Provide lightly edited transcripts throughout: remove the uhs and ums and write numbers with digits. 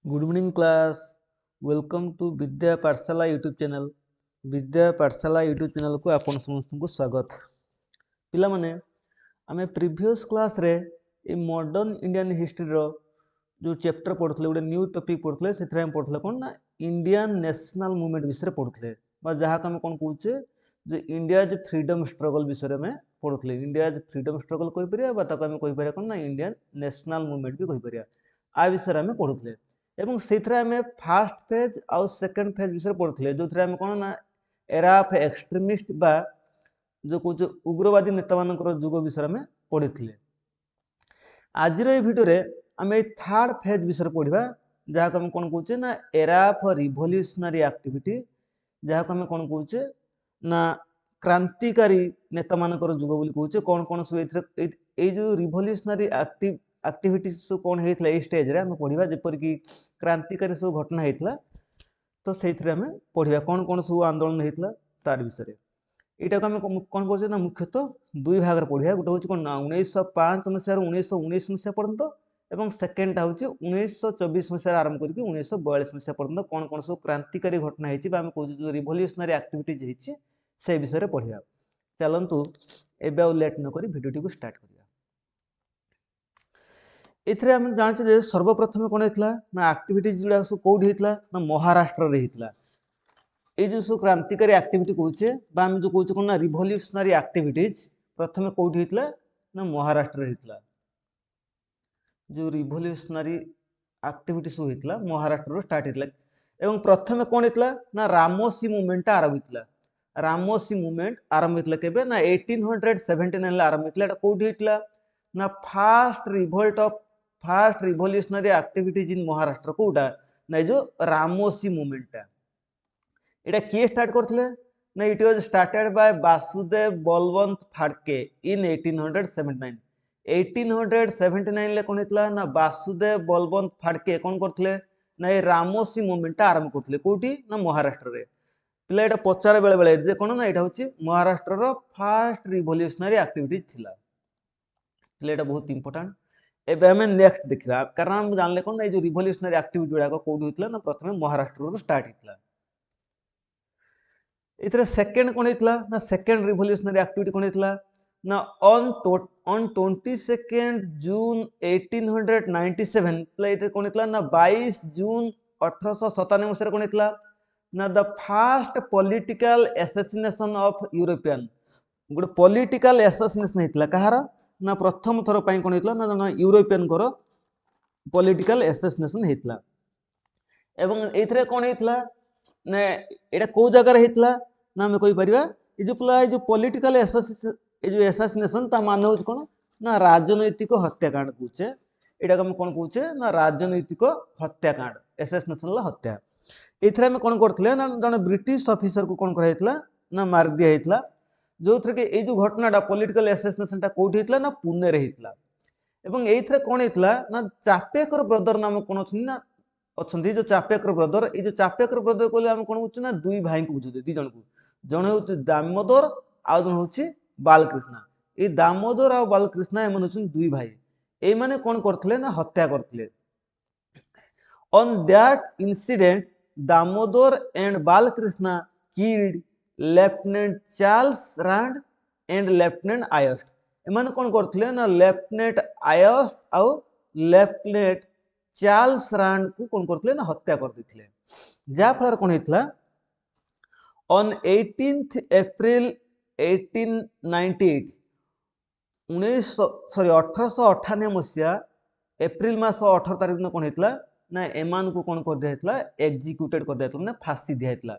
Good evening class. Welcome to Vidya Pathshala YouTube channel. Vidya Pathshala YouTube channel को आपण समस्त को स्वागत। पिला माने आमे प्रीवियस क्लास रे ए मॉडर्न इंडियन हिस्ट्री रो जो चैप्टर पढ़ुतले गोटे न्यू टॉपिक पढ़ुतले सेथरे हम पढ़ुतले कोन ना इंडियन नेशनल मूवमेंट विषय पढ़ुतले बा जहा का हम कोन कहूचे जे इंडिया जे फ्रीडम स्ट्रगल विषय में पढ़ुतले। इंडिया जे फ्रीडम स्ट्रगल कहि परिया बा ताको हम कहि परिया कोन ना इंडियन नेशनल मूवमेंट भी कहि परिया आ विषय में पढ़ुतले। एवं सेथरे आमे फर्स्ट फेज आउ सेकंड फेज विषय पढ़ुतले जोथरे आमे कोन ना एरा ऑफ एक्सट्रीमिस्ट बा जो कुछ उग्रवादी नेता मानकर जुग विषय में पढ़िथिले। आज रे वीडियो रे आमे थर्ड फेज विषय पढ़िबा जहा को हम कोन कहूचे ना एरा ऑफ रिवोल्यूशनरी एक्टिविटी जहा को हम कोन कहूचे ना क्रांतिकारी नेता मानकर जुग बोली कहूचे। कोन कोन सब ए जो रिवोल्यूशनरी एक्टिविटी सब कोन हेतला ए स्टेज रे हम पढ़िबा जेपर कि क्रांतिकारी सब घटना हेतला तो सेथरे हम पढ़िबा कोन कोन सब आंदोलन हेतला तार विषय रे। एटा को हम कोन कहूचे ना मुख्यतः दुई भाग रे पढ़िबा। गोटे होची कोन ना 1905 मसिया रो 1919 मसिया पर्यंत एवं सेकेंड होची 1924 मसिया आरंभ करके 1942 मसिया पर्यंत कोन कोन सब क्रांतिकारी घटना हेची बा हम कहूचे जो रिवोल्यूशनरी एक्टिविटीज हेची से विषय रे पढ़िबा। चलंतु एबे आ लेट न करी वीडियो को स्टार्ट करिया। एथरे हम जानि जे सर्वप्रथम कोन हेतला ना एक्टिविटीज जुडा सब कोड हेतला ना महाराष्ट्र रे हेतला। ए जो सब क्रांतिकारी एक्टिविटी कहूचे बा हम जो कहूचे कोन ना रिवोल्यूशनरी एक्टिविटीज प्रथमे कोड हेतला ना महाराष्ट्र रे हेतला। जो रिवोल्यूशनरी एक्टिविटी सब हेतला महाराष्ट्र रो स्टार्ट हेतला एवं प्रथमे कोन हेतला ना रामोसी मूवमेंट आरंभ हेतला। रामोसी मूवमेंट आरंभ हेतला केबे ना 1879 ले आरंभ हेतला। एटा कोड हेतला ना फर्स्ट रिवोल्यूशनरी एक्टिविटीज इन महाराष्ट्र कोडा ना जो रामोसी मूवमेंट एटा के स्टार्ट करथिले ना it was started by Vasudev Balwant Phadke in 1879। 1879 ले कोन हेतला ना वासुदेव बलवंत फाड़के कोन करथिले ना ए रामोसी मूवमेंट आरंभ करथिले कोठी ना महाराष्ट्र रे। पिला एटा पचार बेले बेले जे कोन ना एटा होची Maharashtra row first revolutionary activities थिला। पिला एटा बहुत इंपोर्टेंट। एबे हमें नेक्स्ट देखिबा कारण हम जानले कोन ना ए जो रिवोल्यूशनरी एक्टिविटी गुडा को कोड होतला ना प्रथमे महाराष्ट्र रो स्टार्ट हेतला। इतरे सेकंड कोन हेतला ना सेकंड रिवोल्यूशनरी एक्टिविटी कोन हेतला ना ऑन 22 जून 1897 प्ले इतरे कोन हेतला ना 22 जून 1897 मसिया कोन हेतला ना the first political assassination of European. Good political assassination हेतला कहार ना प्रथम थर पई कोन हेतला ना यूरोपियन करो पॉलिटिकल असैसिनेशन हेतला। एवं एथरे कोन हेतला ना एटा को जगह रे हेतला ना हम कहि परिबा ए जो पॉलिटिकल असैसिनेशन ता माने होच कोन ना राजनैतिक हत्याकांड कहूचे। एटा हम कोन कहूचे ना राजनैतिक हत्याकांड असैसिनेशन ला हत्या। एथरे हम कोन करथले ना जने ब्रिटिश ऑफिसर को कोन करा हेतला ना मार दिया हेतला जो थरे के ए जो घटनाटा पॉलिटिकल असैसिनेशन ता कोठी हेतला ना पुणे रे हेतला। एवं एथरे कोन हेतला ना चापेकर ब्रदर नाम कोन अछि ना अछंती जो चापेकर ब्रदर ए जो चापेकर ब्रदर कोले हम कोन होछ ना दुई भाई को बुझुते दी जन को जने होछ दामोदर आ जने होछ बालकृष्ण। ए दामोदर आ बालकृष्ण एमन होछ दुई भाई ए माने कोन करथले ना हत्या करथले। On that incident Damodar and Balkrishna killed lieutenant Charles Rand and lieutenant Ayerst. एमन कोन करथले ना लेफ्टिनेंट आयस्ट आ लेफ्टिनेंट चार्ल्स रांड को कोन करथले ना हत्या कर दिथिले। जा फर कोन हेतला ऑन 18th अप्रैल 1898 1898 मसिया एप्रिल मास 18 तारिख न कोन हेतला ना एमान को कोन कर दिया एग्जीक्यूटेड कर दिया ना फांसी दिया हेतला।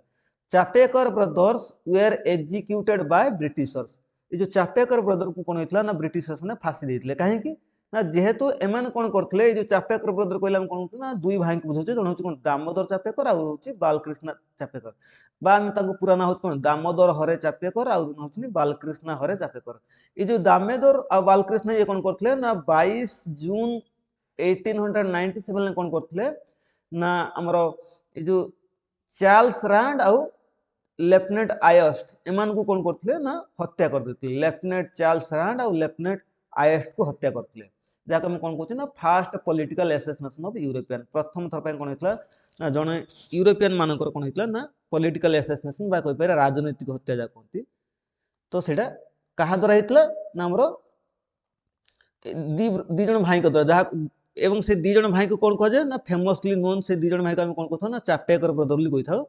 Chapekar brothers were executed by Britishers. ये जो चापेकर ब्रदर को कोन हेतला ना ब्रिटिशर्स ने फांसी देथिले काहे कि ना जेहेतु एमान कोन करथले जो चापेकर ब्रदर कहला हम कोन ना दुई भाई को बुझौचे जण होची कोन दामोदर चापेकर आ होची बालकृष्ण चापेकर बा हम ताको पूरा ना होच कोन दामोदर हरे चापेकर आ होची बालकृष्ण हरे चापेकर। ये जो दामोदर आ बालकृष्ण ये कोन करथले ना 22 जून 1897 ने कोन करथले ना हमरो ये जो चार्ल्स रांड आ लेफ्टिनेंट आयस्ट एमान को कोन करथले ना हत्या कर देथिले। लेफ्टिनेंट चार्ल्स रांड आ लेफ्टिनेंट आयस्ट को हत्या करथले। जहाँ आम कौन कौन ना fast political assassination of European प्रथम थर कौन होता ना जड़े यूरोपियन मानकर कौन होता ना पॉलिटिकल एसेसिनेशन बा कहीपर राजनैतिक हत्या जहाँ कहते तो सेटा क्या द्वारा होता ना आमर दी जन भाई द्वारा जहाँ एवं से दी जन भाई को कौन कह जाए ना फेमसली नोन से दी जन भाई को आम कौन कहता ना चापेकर ब्रदर बोली कही था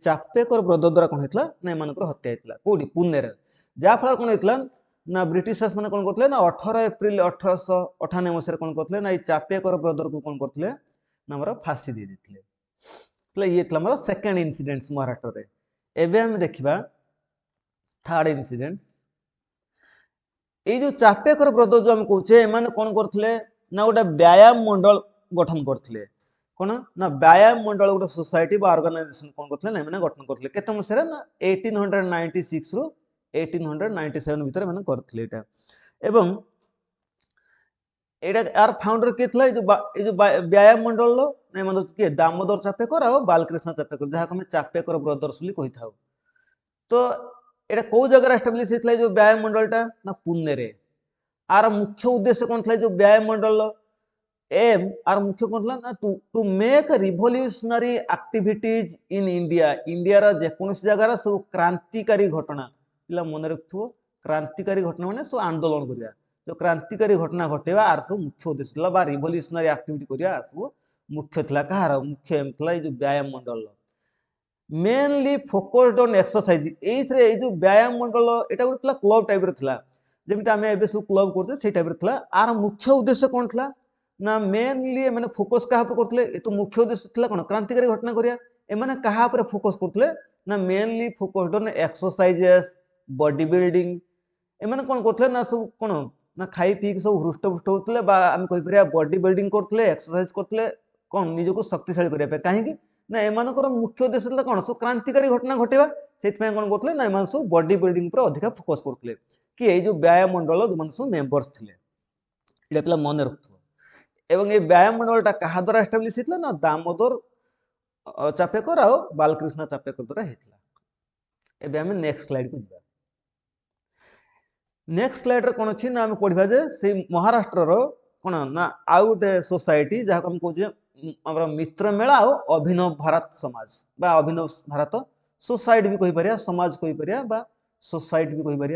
चापेकर ब्रदर द्वारा कौन होता ना एम हत्या होता कौटी पुणे जहाँफल कौन होता ना ब्रिटिश मैंने कौन करते ना 18 एप्रिल 1898 मसीह कौन करते ना ये चापेकर ब्रदर को कौन करते ना आमर फांसी दे देते ये आमर सेकेंड इनसीडेंट महाराष्ट्र में एवं आम देखा थर्ड इनसीडेंट ये जो चापेकर ब्रदर जो आम कहे एम कौन करते ना गोटे व्यायाम मंडल गठन करते कौन ना व्यायाम मंडल गोटे सोसाइटी बा ऑर्गेनाइजेशन कौन करते ना गठन करते केते मसीह ना 1896 रु 1897 भितर मैंने करथिले एटा एवं एटा यार फाउंडर के थला ये जो व्यायाम मंडल लो नै मतलब के दामोदर चापेकर और बालकृष्ण चापेकर जहा हम चापेकर ब्रदर्स बोली कहि थाउ तो एटा को जगह एस्टैब्लिश हेतला जो व्यायाम मंडलटा ना पुणे रे आर मुख्य उद्देश्य कोन थला जो व्यायाम मंडल एम आर मुख्य कौन ना to make revolutionary activities in India India रा जेकोसी जगार सब क्रांतिकारी घटना पिला मन रखथु क्रांतिकारी घटना माने सब आंदोलन करिया जो क्रांतिकारी घटना घटेबा आर सब मुख्य उद्देश्य थला बा रिवोल्यूशनरी एक्टिविटी करिया सब मुख्य थला कहार मुख्य एम थला जो व्यायाम मंडल मेनली फोकस्ड ऑन एक्सरसाइज एथरे ए जो व्यायाम मंडल एटा गुटला क्लब टाइप रे थला जेमिता हमें एबे सब क्लब करते से टाइप रे थला आर मुख्य उद्देश्य कोन थला ना मेनली मैंने फोकस क्या करते ये तो मुख्य उद्देश्य थी कौन क्रांतिकारी घटना करिया एमाने कहा पर फोकस करते ना mainly focused on exercises body building एमाने कौन करते ना सब कौन ना खाई पी सब हृष्टपुष्ट होते आम कहीपर बॉडी बिल्डिंग करते एक्सरसाइज करते कौन निजक शक्तिशाली करने कहीं ना एम मुख्य उद्देश्य था कौन सब क्रांतिकारी घटना घटेगा से कौन करते ना एम सब बॉडी बिल्डिंग पर अधिक फोकस करते कि ये जो व्यायाम मंडल जो सब मेम्बर्स थे ये पे मन रखु एवं ये व्यायाम मंडलटा क्या द्वारा एस्टाब्लिश होता ना दामोदर चापेकर और बालकृष्ण चापेकर द्वारा होता एवं आम नेक्स्ट स्लाइड को जावा नेक्स्ट स्लाइड रे कौन अच्छी ना आम पढ़ा जे से महाराष्ट्र कौन ना आउ गोटे सोसाइटी जहाँ आम कहे मित्र मेला और अभिनव भारत समाज बा अभिनव भारत सोसाइटी भी कहीपर समाज कहीपर सोसाइटी भी कहीपर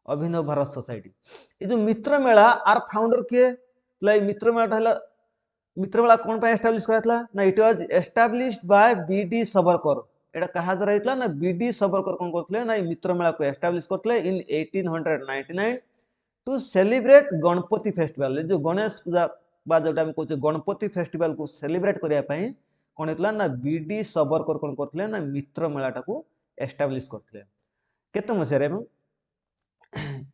अभिनव भारत सोसाइटी ये जो मित्र मेला आर फाउंडर किए मित्र मेला मित्र मेला कौन एस्टाब्लिश कराइला ना it was established by BD Savarkar एटा कहा द्वारा होता ना बीडी सावरकर कौन करते ना मित्र मेला को एस्टाब्लिश करते इन 1899 टू सेलिब्रेट गणपति फेस्टिवल जो गणेश पूजा बा जोटा हम कहते गणपति फेस्टिवल को सेलिब्रेट करने कौन होता ना बीडी सावरकर कौन करते ना मित्र मेलाटा को एस्टाब्लिश करते केते मसीह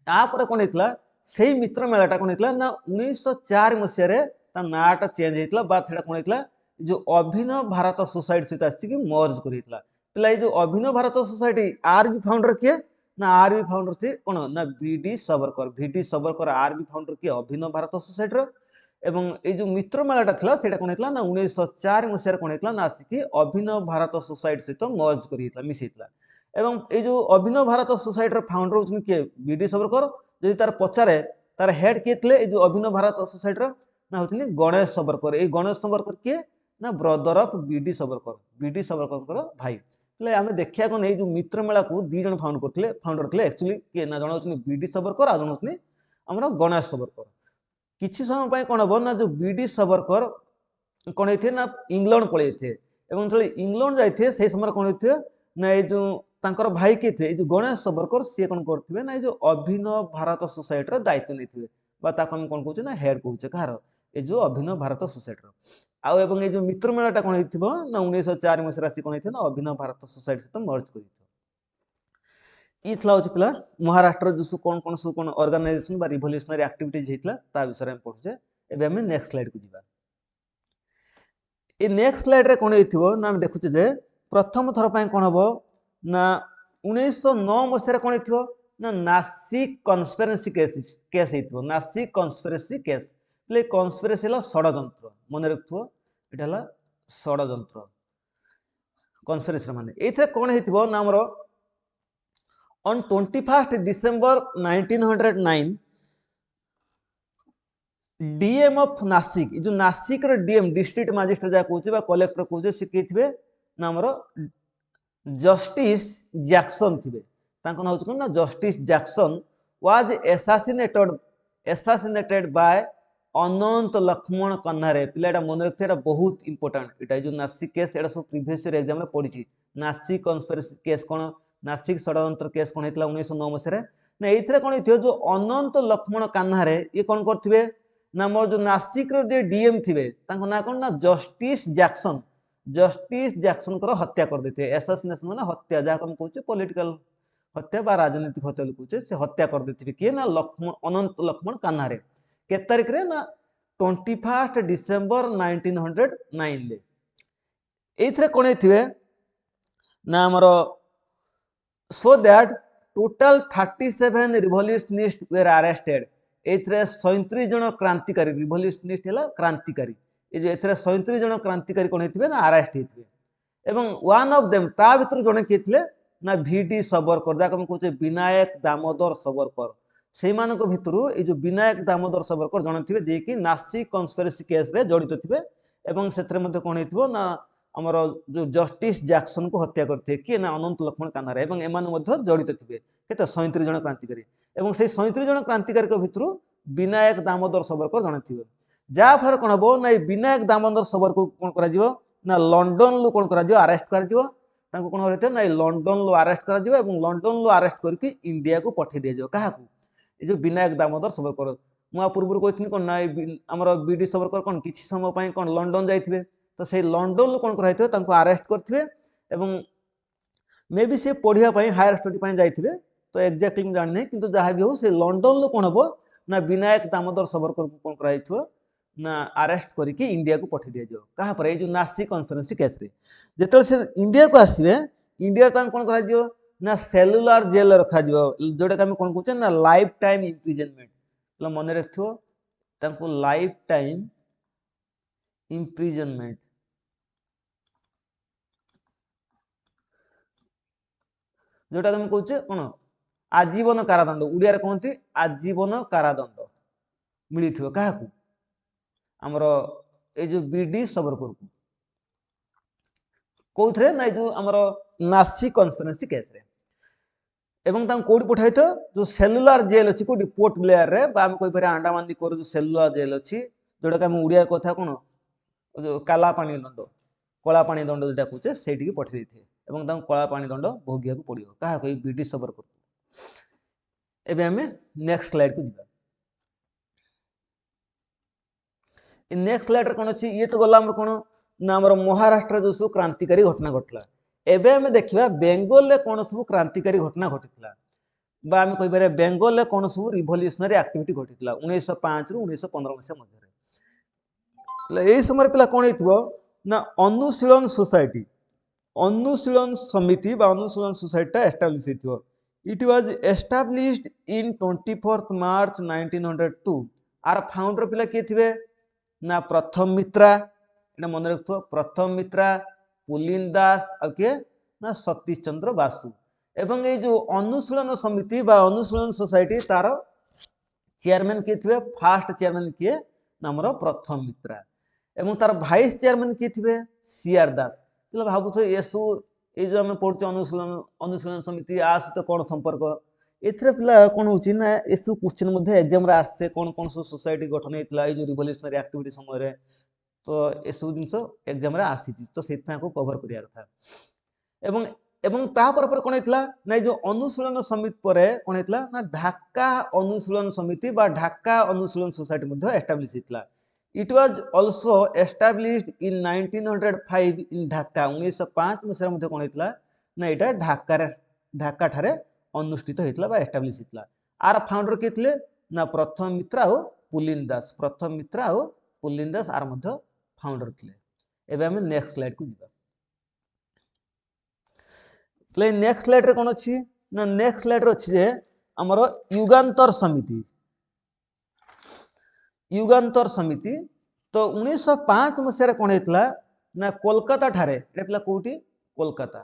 तापर कौन होता से मित्र मेलाटा कौन होता ना 1904 मसीह नाटा चेंज होता बात कौन होता जो अभिनव भारत सोसाइटी सहित आसिक मर्ज कर जो अभिनव भारत सोसाइटी आर भी फाउंडर किए ना आर भी फाउंडर से कौन ना बीडी सावरकर आर भी फाउंडर किए अभिनव भारत सोसाइटी एवं ये जो मित्र मेलाटा था से कौन होता ना 1904 मसीह कौन होता ना आसिक अभिनव भारत सोसाइटी सहित मर्ज कर मिसईला एवं ये जो अभिनव भारत सोसाइटी फाउंडर होती किए बीडी सावरकर जदि तार पचारे तार हेड किए थे जो अभिनव भारत सोसाइटी ना होती गणेश सावरकर ये गणेश सावरकर किए ना ब्रदर ऑफ बीडी सावरकर भाई आम देखा कौन जो मित्र मेला को दी जन फाउंडर थे एक्चुअली किए ना जन होती बीडी सावरकर आ जन होती आम गणेश सावरकर किसी समय कौन हम ना जो बीडी सावरकर कौन होते ना इंग्लैंड पलि थे इंग्लैंड जाइए से समय कौन होते ना ये जो तांकर भाई किए थे जो गणेश सावरकर सी कौन करते ना जो अभिनव भारत सोसाइटी दायित्व नहीं कौन कहे ना हेड कहे कहार ये जो अभिनव भारत सोसाइटी आउ एवं ये जो मित्र मेलाटा कौन हो ना 1904 मसीह आसी कौन होता ना अभिनव भारत सोसाइटी सहित मर्ज कर पिला महाराष्ट्र जो कौन कौन सब कौन ऑर्गेनाइजेशन बा रिवोल्यूशनरी एक्टिविटीज होता विषय में पढ़ुचे एवं आम नेक्स्ट स्लाइड को जावा ये नेक्स्ट स्लाइड रे कौन हो ना आम देखुचे जे प्रथम थर पर कौन हम ना 1909 मसीह कौन हो ना Nashik conspiracy case Nashik conspiracy case conspiracy षड्यंत्र मन रखु ये षड्यंत्र कन्स्पिरेसी माने ये कौन हो ना आमर on 21 December 1909 DM of Nashik जो नासिक रो डीएम डिस्ट्रिक्ट मजिस्ट्रेट जा कहूचे बा कलेक्टर कहूचे से के थिबे ना हमर जस्टिस जैक्सन थिबे तांको ना होछ ना justice Jackson was assassinated by Anant Laxman Kanhare पिलाटा मन रखते एटा बहुत इंपोर्टेंट एटा जो नासिक केस एटा सब प्रीवियस ईयर एग्जाम रे पढिछि नासिक कन्स्पिरेसी केस कोन नासिक षडयंत्र केस कोन हेतला 1909 मसिया ना एथरे कोन हेतियो जो अनंत लक्ष्मण कन्हारे ये कोन करथिबे ना मोर जो नासिक रो जे डीएम थिबे तांको ना कोन ना जस्टिस जैक्सन को हत्या कर देते एसासिनेशन माने हत्या जहाँ हम कहूँ पॉलिटिकल हत्या बा राजनीतिक हत्या कहूचे से हत्या कर देते किए ना लक्ष्मण अनंत लक्ष्मण कन्हारे के तारीख रे ना 21 डिसेंबर 1909 ले एथरे कोन हेथिबे ना हमर so that total 37 revolutionist were arrested एथरे 37 जन क्रांतिकारी रिवोल्यूशनिस्ट हला क्रांतिकारी ये जो एथरे 37 जन क्रांतिकारी कोन हेथिबे ना अरेस्ट हेथिबे एवं वन ऑफ देम ता भितर जने के थिले ना वीडी सबरकर जाक हम कहूचे विनायक दामोदर सबरकर सेई मानक भितरु ए जो विनायक दामोदर सबरकर जने थिबे जे कि नासिक कन्स्पिरेसी केस रे जड़ित थिबे एवं सेतरे मध्ये कोन हेथिबो ना हमर जो जस्टिस जैक्सन को हत्या करथे कि ना अनंत लक्ष्मण कन्हारे एवं एमान मध्ये जड़ित थिबे केते 37 जन क्रांतिकारी एवं से 37 जन क्रांतिकारी को भितरु विनायक दामोदर सबरकर जने थिबे जा फर कोन हबो ना विनायक दामोदर सबरकर कोन करा जिवो ना लंडन लु कोन करा जिवो अरेस्ट करा जिवो तांको कोन होते ना लंडन लु अरेस्ट करा जिवो एवं लंडन लु अरेस्ट करके इंडिया को पठे दिया जिवो काहा को ए जो विनायक दामोदर सबरकर मुआ पूर्व कहथिनी कोन ना हमर बीडी सबरकर कोन किछि समय पई कोन लंडन जाइथिबे तो से लंडन लु कोन करा हितो तांको अरेस्ट करथिबे एवं मे बी से पढ़िया पई हायर स्टडी पई जाइथिबे तो एग्जैक्टली जानि नै किंतु जहा भी हो से लंडन लु कोन हबो ना विनायक दामोदर सबरकर को कोन करा हितो ना अरेस्ट करके इंडिया को पठे दिया जाओ कहा पर जो नासिक कन्फरेंस केस रे जेतल से इंडिया को आसीबे इंडिया तां कोन करा जियो ना सेलुलर जेल रखा जियो जोटा हम कोन कहूचे ना लाइफ टाइम इम्प्रिजनमेंट ल मन रखियो तांको लाइफ टाइम इम्प्रिजनमेंट जोटा हम कहूचे कोन आजीवन कारादंड उड़िया रे कहंती आजीवन कारादंड मिलिथियो काहा को हमर ए जो बीडी सबरकर को कोथरे ना जो हमर नासिक कन्स्पिरेसी केस रे एवं तां कोड पठाइतो जो सेलुलर जेल अछि कोडी पोर्ट ब्लेयर रे बा हम कोइ परे अंडमान निकोर जो सेलुलर जेल अछि जोडा हम उड़िया कथा कोन जो काला पानी दंड कला पानी दंड जेटा कहूचे सेठी की पठे देथे एवं तां कला पानी दंड भोगिया को पड़ियो काहा कोइ बीडी सबरकर एबे हमें नेक्स्ट स्लाइड को जिबा नेक्स्ट स्लाइड कौन अच्छी ये तो गला कौन ना आम महाराष्ट्र जो सब क्रांतिकारी घटना घटला एबे हमें देखा बेंगल रे कौन सब क्रांतिकारी घटना घटी बा आम कह बेंगल रे कौन सब रिवोल्यूशनरी एक्टिविटी घटी 1905 रु 1915 मसीहा मध्य यही समय पिला कौन हो ना अनुशीलन समिति बा अनुशीलन सोसाइटी एस्टाब्लिश हो it was established in 24 March 1902 आर फाउंडर पिला किए थे ना प्रथम मित्रा एटा मन रखथो प्रथम मित्रा पुलिन दास आ के ना सतीश चंद्र बासु एवं ये जो अनुशीलन समिति बा अनुशीलन सोसाइटी तार चेयरमैन किए थे फास्ट चेयरमैन किए नामर प्रथम मित्रा एवं तार भाइस चेयरमैन किए थे सीआर दास भावुथ एसु ये जो आम पढ़ुचे अनुशीलन समिति आ सहित कौन संपर्क एथरे पिला कौन होची ना एसु क्वेश्चन मध्ये एग्जाम रे आसे कौन कौन सो सोसाइटी गठन हेतला ए जो रिवोल्यूशनरी एक्टिविटी समय रे तो एसु जिंस एग्जाम रे आसी तो सेथना को कवर करिया कथा एवं एवं ता पर कौन हेतला ना जो अनुशीलन समिति परे कौन हेतला ना ढाका अनुशीलन समिति बा ढाका अनुशीलन सोसाइटी मध्ये एस्टाब्लिश हेतला it was also established in 1905 in Dhaka 1905 मसिया मध्ये कौन हेतला ना एटा ढाका ठारे अनुष्ठित होता बा एस्टाब्लिश होता आर फाउंडर किए थे ना प्रथम मित्रा और पुलिन दास आर मध्य फाउंडर थे एबे हम नेक्स्ट स्लाइड को जीवा नेक्स्ट स्लाइड रे कोन अछि ना नेक्स्ट स्लाइड रे अछि जे हमर युगांतर समिति तो 1905 मसिया रे कोन हेतला ना कोलकाता ठारे एटा पिला कोठी कोलकाता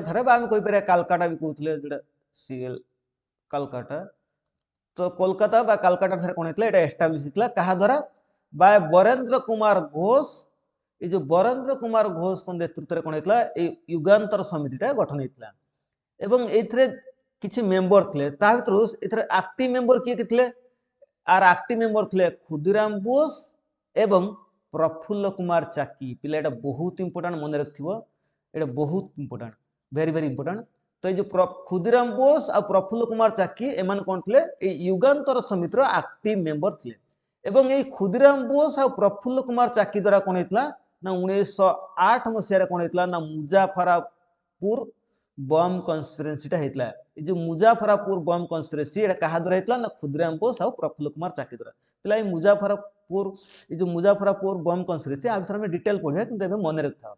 ठारे बा हम कोइ परे कालकाटा भी कहउतले जेटा सीएल कलकाता तो कोलकाता बा कलकाता ठारे कोन हेतला एटा एस्टाब्लिश हेतला कहा द्वारा बाय बरेंद्र कुमार घोष ये जो बरेंद्र कुमार घोष को नेतृत्व कोन हेतला ए युगांतर समितिटा गठन हेतला एवं एथरे किछि मेंबर थिले ता भितरु एथरे एक्टिव मेंबर किए किथिले आर एक्टिव मेंबर थिले खुदीराम बोस एवं प्रफुल्ल कुमार चाकी पिला एटा बहुत इंपोर्टेंट मन रखथिबो एटा बहुत इंपोर्टेंट वेरी वेरी इंपोर्टेंट तो ये जो खुदीराम बोस और प्रफुल्ल कुमार चाकी एमान कोन थिले ए युगांतर समितिर एक्टिव मेंबर थिले एवं ए खुदीराम बोस और प्रफुल्ल कुमार चाकी द्वारा कोन हेतला ना 1908 मसिया रे कोन हेतला ना मुजफ्फरपुर बम कन्स्पिरेसीटा हेतला ए जो मुजफ्फरपुर बम कन्स्पिरेसी एटा कहा द्वारा हेतला ना खुदीराम बोस और प्रफुल्ल कुमार चाकी द्वारा पिला ए मुजफ्फरपुर बम कन्स्पिरेसी आ विषय में डिटेल पढिया किंतु एबे मन रखथाओ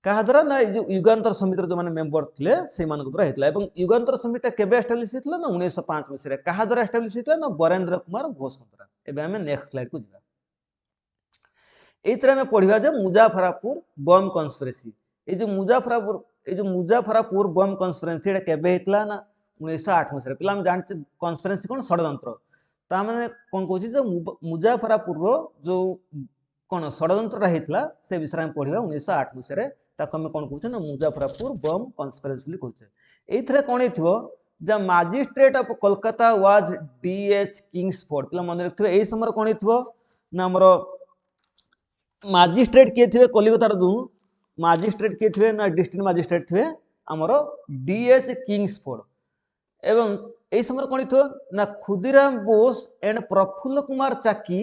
कहा द्वारा ना जो युगांतर समितिर जो माने मेंबर थिले से मानक द्वारा हेतला एवं युगांतर समितिटा केबे एस्टाब्लिश हेतला ना 1905 मसिया रे कहा द्वारा एस्टाब्लिश हेतला ना बरेंद्र कुमार घोष द्वारा एबे हमें नेक्स्ट स्लाइड को जिबा एतरा में पढिबा जे मुजफ्फरपुर बम कन्स्पिरेसी ए जो मुजफ्फरपुर बम कन्स्पिरेसी एटा केबे हेतला ना 1908 मसिया रे पिला हम जानते कन्स्पिरेसी कोन षडयंत्र ता माने कोन कहूची जे मुजफ्फरपुर रो जो कोन षडयंत्रटा हेतला से विषय में पढिबा 1908 मसिया रे ताको हम कोन कहूचे ना मुजफ्फरपुर बम कन्स्पिरेसी li कहूचे एथरे कोन हेथिबो the magistrate of Kolkata was D H Kingsford पिला मन रखथिबे एई समय कोन हेथिबो ना हमरो मजिस्ट्रेट के थिबे कलिकता रो मजिस्ट्रेट के थिबे ना डिस्ट्रिक्ट मजिस्ट्रेट थिबे हमरो डीएच किंग्सफोर्ड एवं एई समय कोन हेथिबो ना Khudiram Bose and Prafulla Kumar Chaki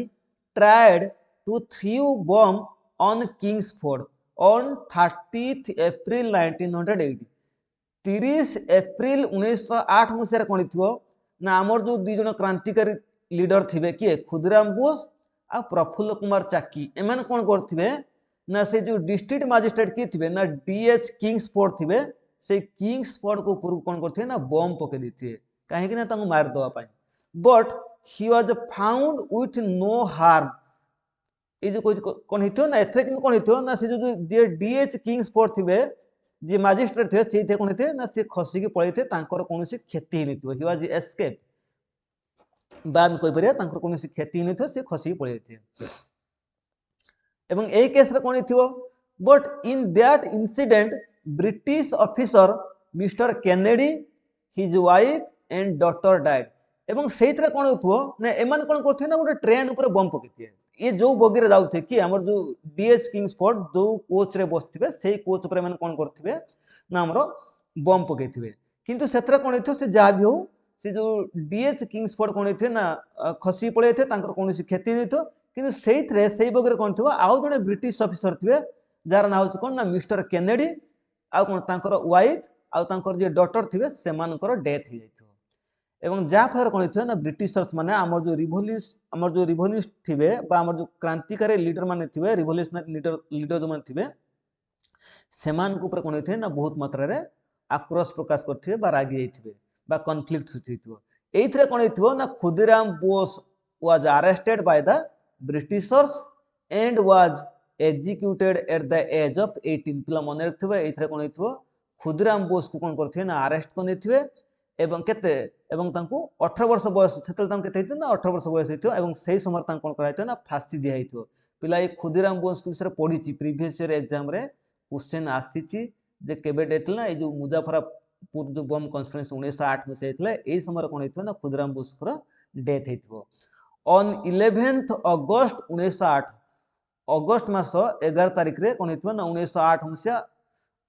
tried to throw bomb on Kingsford on 30th April 1980 30 April 1908 मसिया कोन थिबो ना हमर जो दुई जन क्रांतिकारी लीडर थिबे किए खुदीराम बोस आ प्रफुल्ल कुमार चाकी एमन कोन करथिबे ना से जो डिस्ट्रिक्ट मजिस्ट्रेट की थिबे ना डीएच किंग्सफोर्ड थिबे से किंग्सफोर्ड को ऊपर कोन करथिबे ना बम पके दिथिबे काहे कि ना तांको मार दवा पाई but he was found with no harm ये जो कोन हितो ना एथरे किन कोन हितो ना से जो डीएच किंग्सफोर्ड थिबे जे मजिस्ट्रेट थे से थे कोन थे ना से खसी के पळै थे तांकर कोनोसी क्षति ही नथिबो ही वाज एस्केप बाम कोइ परिया तांकर कोनोसी क्षति ही नथिबो से खसी के पळै थे एवं ए केस रे कोन हिथिबो but in that incident British officer mister Kennedy his wife and daughter died एवं सेइतरे कोन होथबो ना एमान कोन करथे ना गोटे ट्रेन ऊपर बम पकेथिए ये जो बगी रे जाउथे कि हमर जो डीएच किंग्सफोर्ड जो कोच रे बसथिबे सेही कोच ऊपर एमान कोन करथिबे ना हमरो बम पकेथिबे किंतु सेतरे कोन हेथो से जा भी हो से जो डीएच किंग्सफोर्ड कोन हेथे ना खसी पळे थे तांकर कोनोसी क्षति नैथो किंतु सेइतरे सेही बगी रे कोन थबो आउ जने ब्रिटिश ऑफिसर थिबे जार ना होछ कोन ना मिस्टर केनेडी आ कोन तांकर वाइफ आ तांकर जे डॉटर थिबे सेमानकर डेथ hi जाइथो एवं जा फर कोन हितो ना ब्रिटिशर्स माने हमर जो रिवोल्यूशन थिबे बा हमर जो क्रांतिकारी लीडर माने थिबे रिवोल्यूशनरी लीडर जो माने थिबे सेमान को ऊपर कोन हिथे ना बहुत मात्रा रे आक्रोश प्रकाश करथिबे बा रागी जाइथिबे बा कॉन्फ्लिक्ट सुथिबो एइथरे कोन हितो ना Khudiram Bose was arrested by the Britishers and was executed at the age of 18 पिला मन रखथिबे एइथरे कोन हितो खुदीराम बोस को कोन करथिबे ना अरेस्ट कोन हिथिबे एवं केते एवं तांको 18 वर्ष बयस सेतल तांको केते हितो ना 18 वर्ष बयस हितो एवं सेही समय तांको कोन कराइतो ना फांसी दिया हितो पिला ए खुदीराम बोस के विषय पढिची प्रीवियस ईयर एग्जाम रे क्वेश्चन आसीची जे केबे डेट ना ए जो मुजफ्फरपुर जो बम कॉन्फ्रेंस 1908 में से हेतले एही समय कोन हितो ना खुदीराम बोस कर डेथ हितो ऑन 11th अगस्त 1908 अगस्त मास 11 तारिख रे कोन हितो ना 1908 मसिया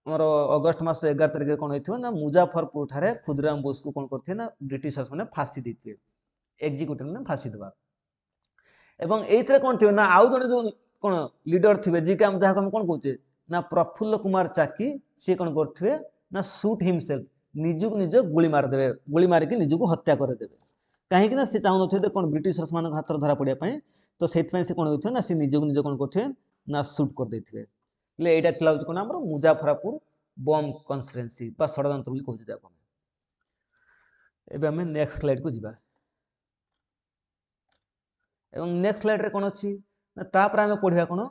हमर अगस्त मास 11 तारिख रे कोन होइथो ना मुजफ्फरपुर ठारे खुदीराम बोस को कोन करथे ना ब्रिटिशर्स माने फांसी दिथिए एग्जीक्यूटिव ने फांसी दबा एवं एथरे कोन थियो ना आउ जने जो कोन लीडर थिबे जे के हम जहा हम कोन कहूचे ना प्रफुल्ल कुमार चाकी से कोन करथिबे ना शूट हिमसेल्फ निजुक निज गोली मार के निजुक हत्या कर देबे काहे कि ना से चाहु नथे कोन ब्रिटिशर्स मान हाथ धरा पड़िया पई तो सेथ पई से कोन होइथो ना से निजुक निज कोन करथे ना शूट कर देथिबे ले एटा थिला कोन हमर मुजफ्फरपुर बम कन्स्पिरेसी बा षडयंत्र बोली कहू जाको एबे हम नेक्स्ट स्लाइड को जिबा एवं नेक्स्ट स्लाइड रे कोन अछि ना ता पर हम पढिया कोन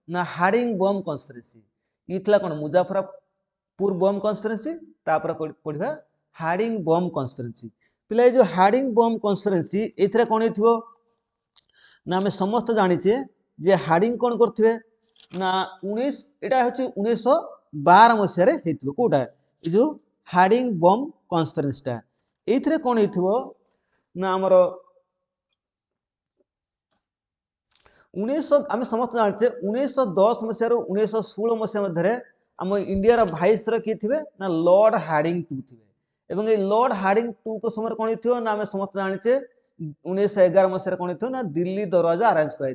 ना हार्डिंग बम कन्स्पिरेसी इथला कोन मुजफ्फरपुर बम कन्स्पिरेसी ता पर पढिया हार्डिंग बम कन्स्पिरेसी पिला जो हार्डिंग बम कन्स्पिरेसी एथरे कौन हो ना आम समस्त जाचे जे हार्डिंग कौन करते ना 1912 मसीह कौटा ये जो हार्डिंग बम कन्स्पिरेसीटा ये कौन हो ना आमर 19 समस्त जाचे 1910 मसीह 1916 मसीह मध्य आम इंडिया भाइसर किए थे ना लॉर्ड हार्डिंग टू थे एवं ये लॉर्ड हार्डिंग टू को समय कौन हो ना आम समस्त जाचे 1911 मसीह कौन हो ना दिल्ली दरवाजा आरेंज कर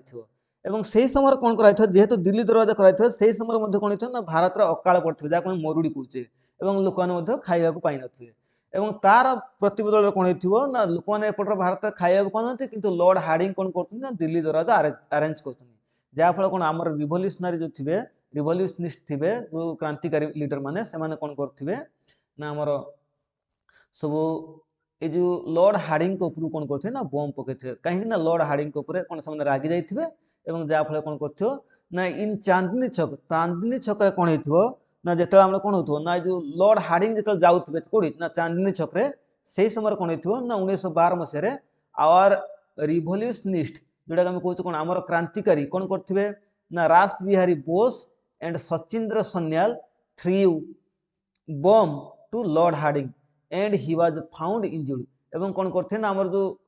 से समय कौन कर जेहेतु दिल्ली दरवाजा कर समय कौन हो ना भारत अकाल पड़े जहाँ मरुड़ी कहे लोक मैंने खाइबा पाई नथिबे एवं तार प्रतिबदल कौन हो ना लोक मैंने एपटर भारत खाइबा पाना कि लॉर्ड हार्डिंग कौन कर दिल्ली दरवाजा आरेंज कर जहाँफल कौन आम रिवोल्यूशनरी जो थे रिवोल्यूशनिस्ट थे जो क्रांतिकारी लीडर मैंने से कौन करेंगे ना आमर सब ये जो लॉर्ड हार्डिंग के ऊपर कौन करते ना बम पकड़े कहीं ना लॉर्ड हार्डिंग के ऊपर कौन से रागी जाइए जहाँफल कौन कर ना इन चांदनी छक कौन हो ना जो आम कौन हो ना जो लॉर्ड हार्डिंग जो जाऊे कौटी ना चांदनी छक्रे से समय कौन हो ना 1912 मसीह आवर रिवोल्यूशनिस्ट जोटा आम कौन कौन आमर क्रांतिकारी कौन करेंगे ना Rash Behari Bose and Sachindra Sanyal threw bomb to Lord Hardinge and he was found injured एवं कौन करते ना आमर जो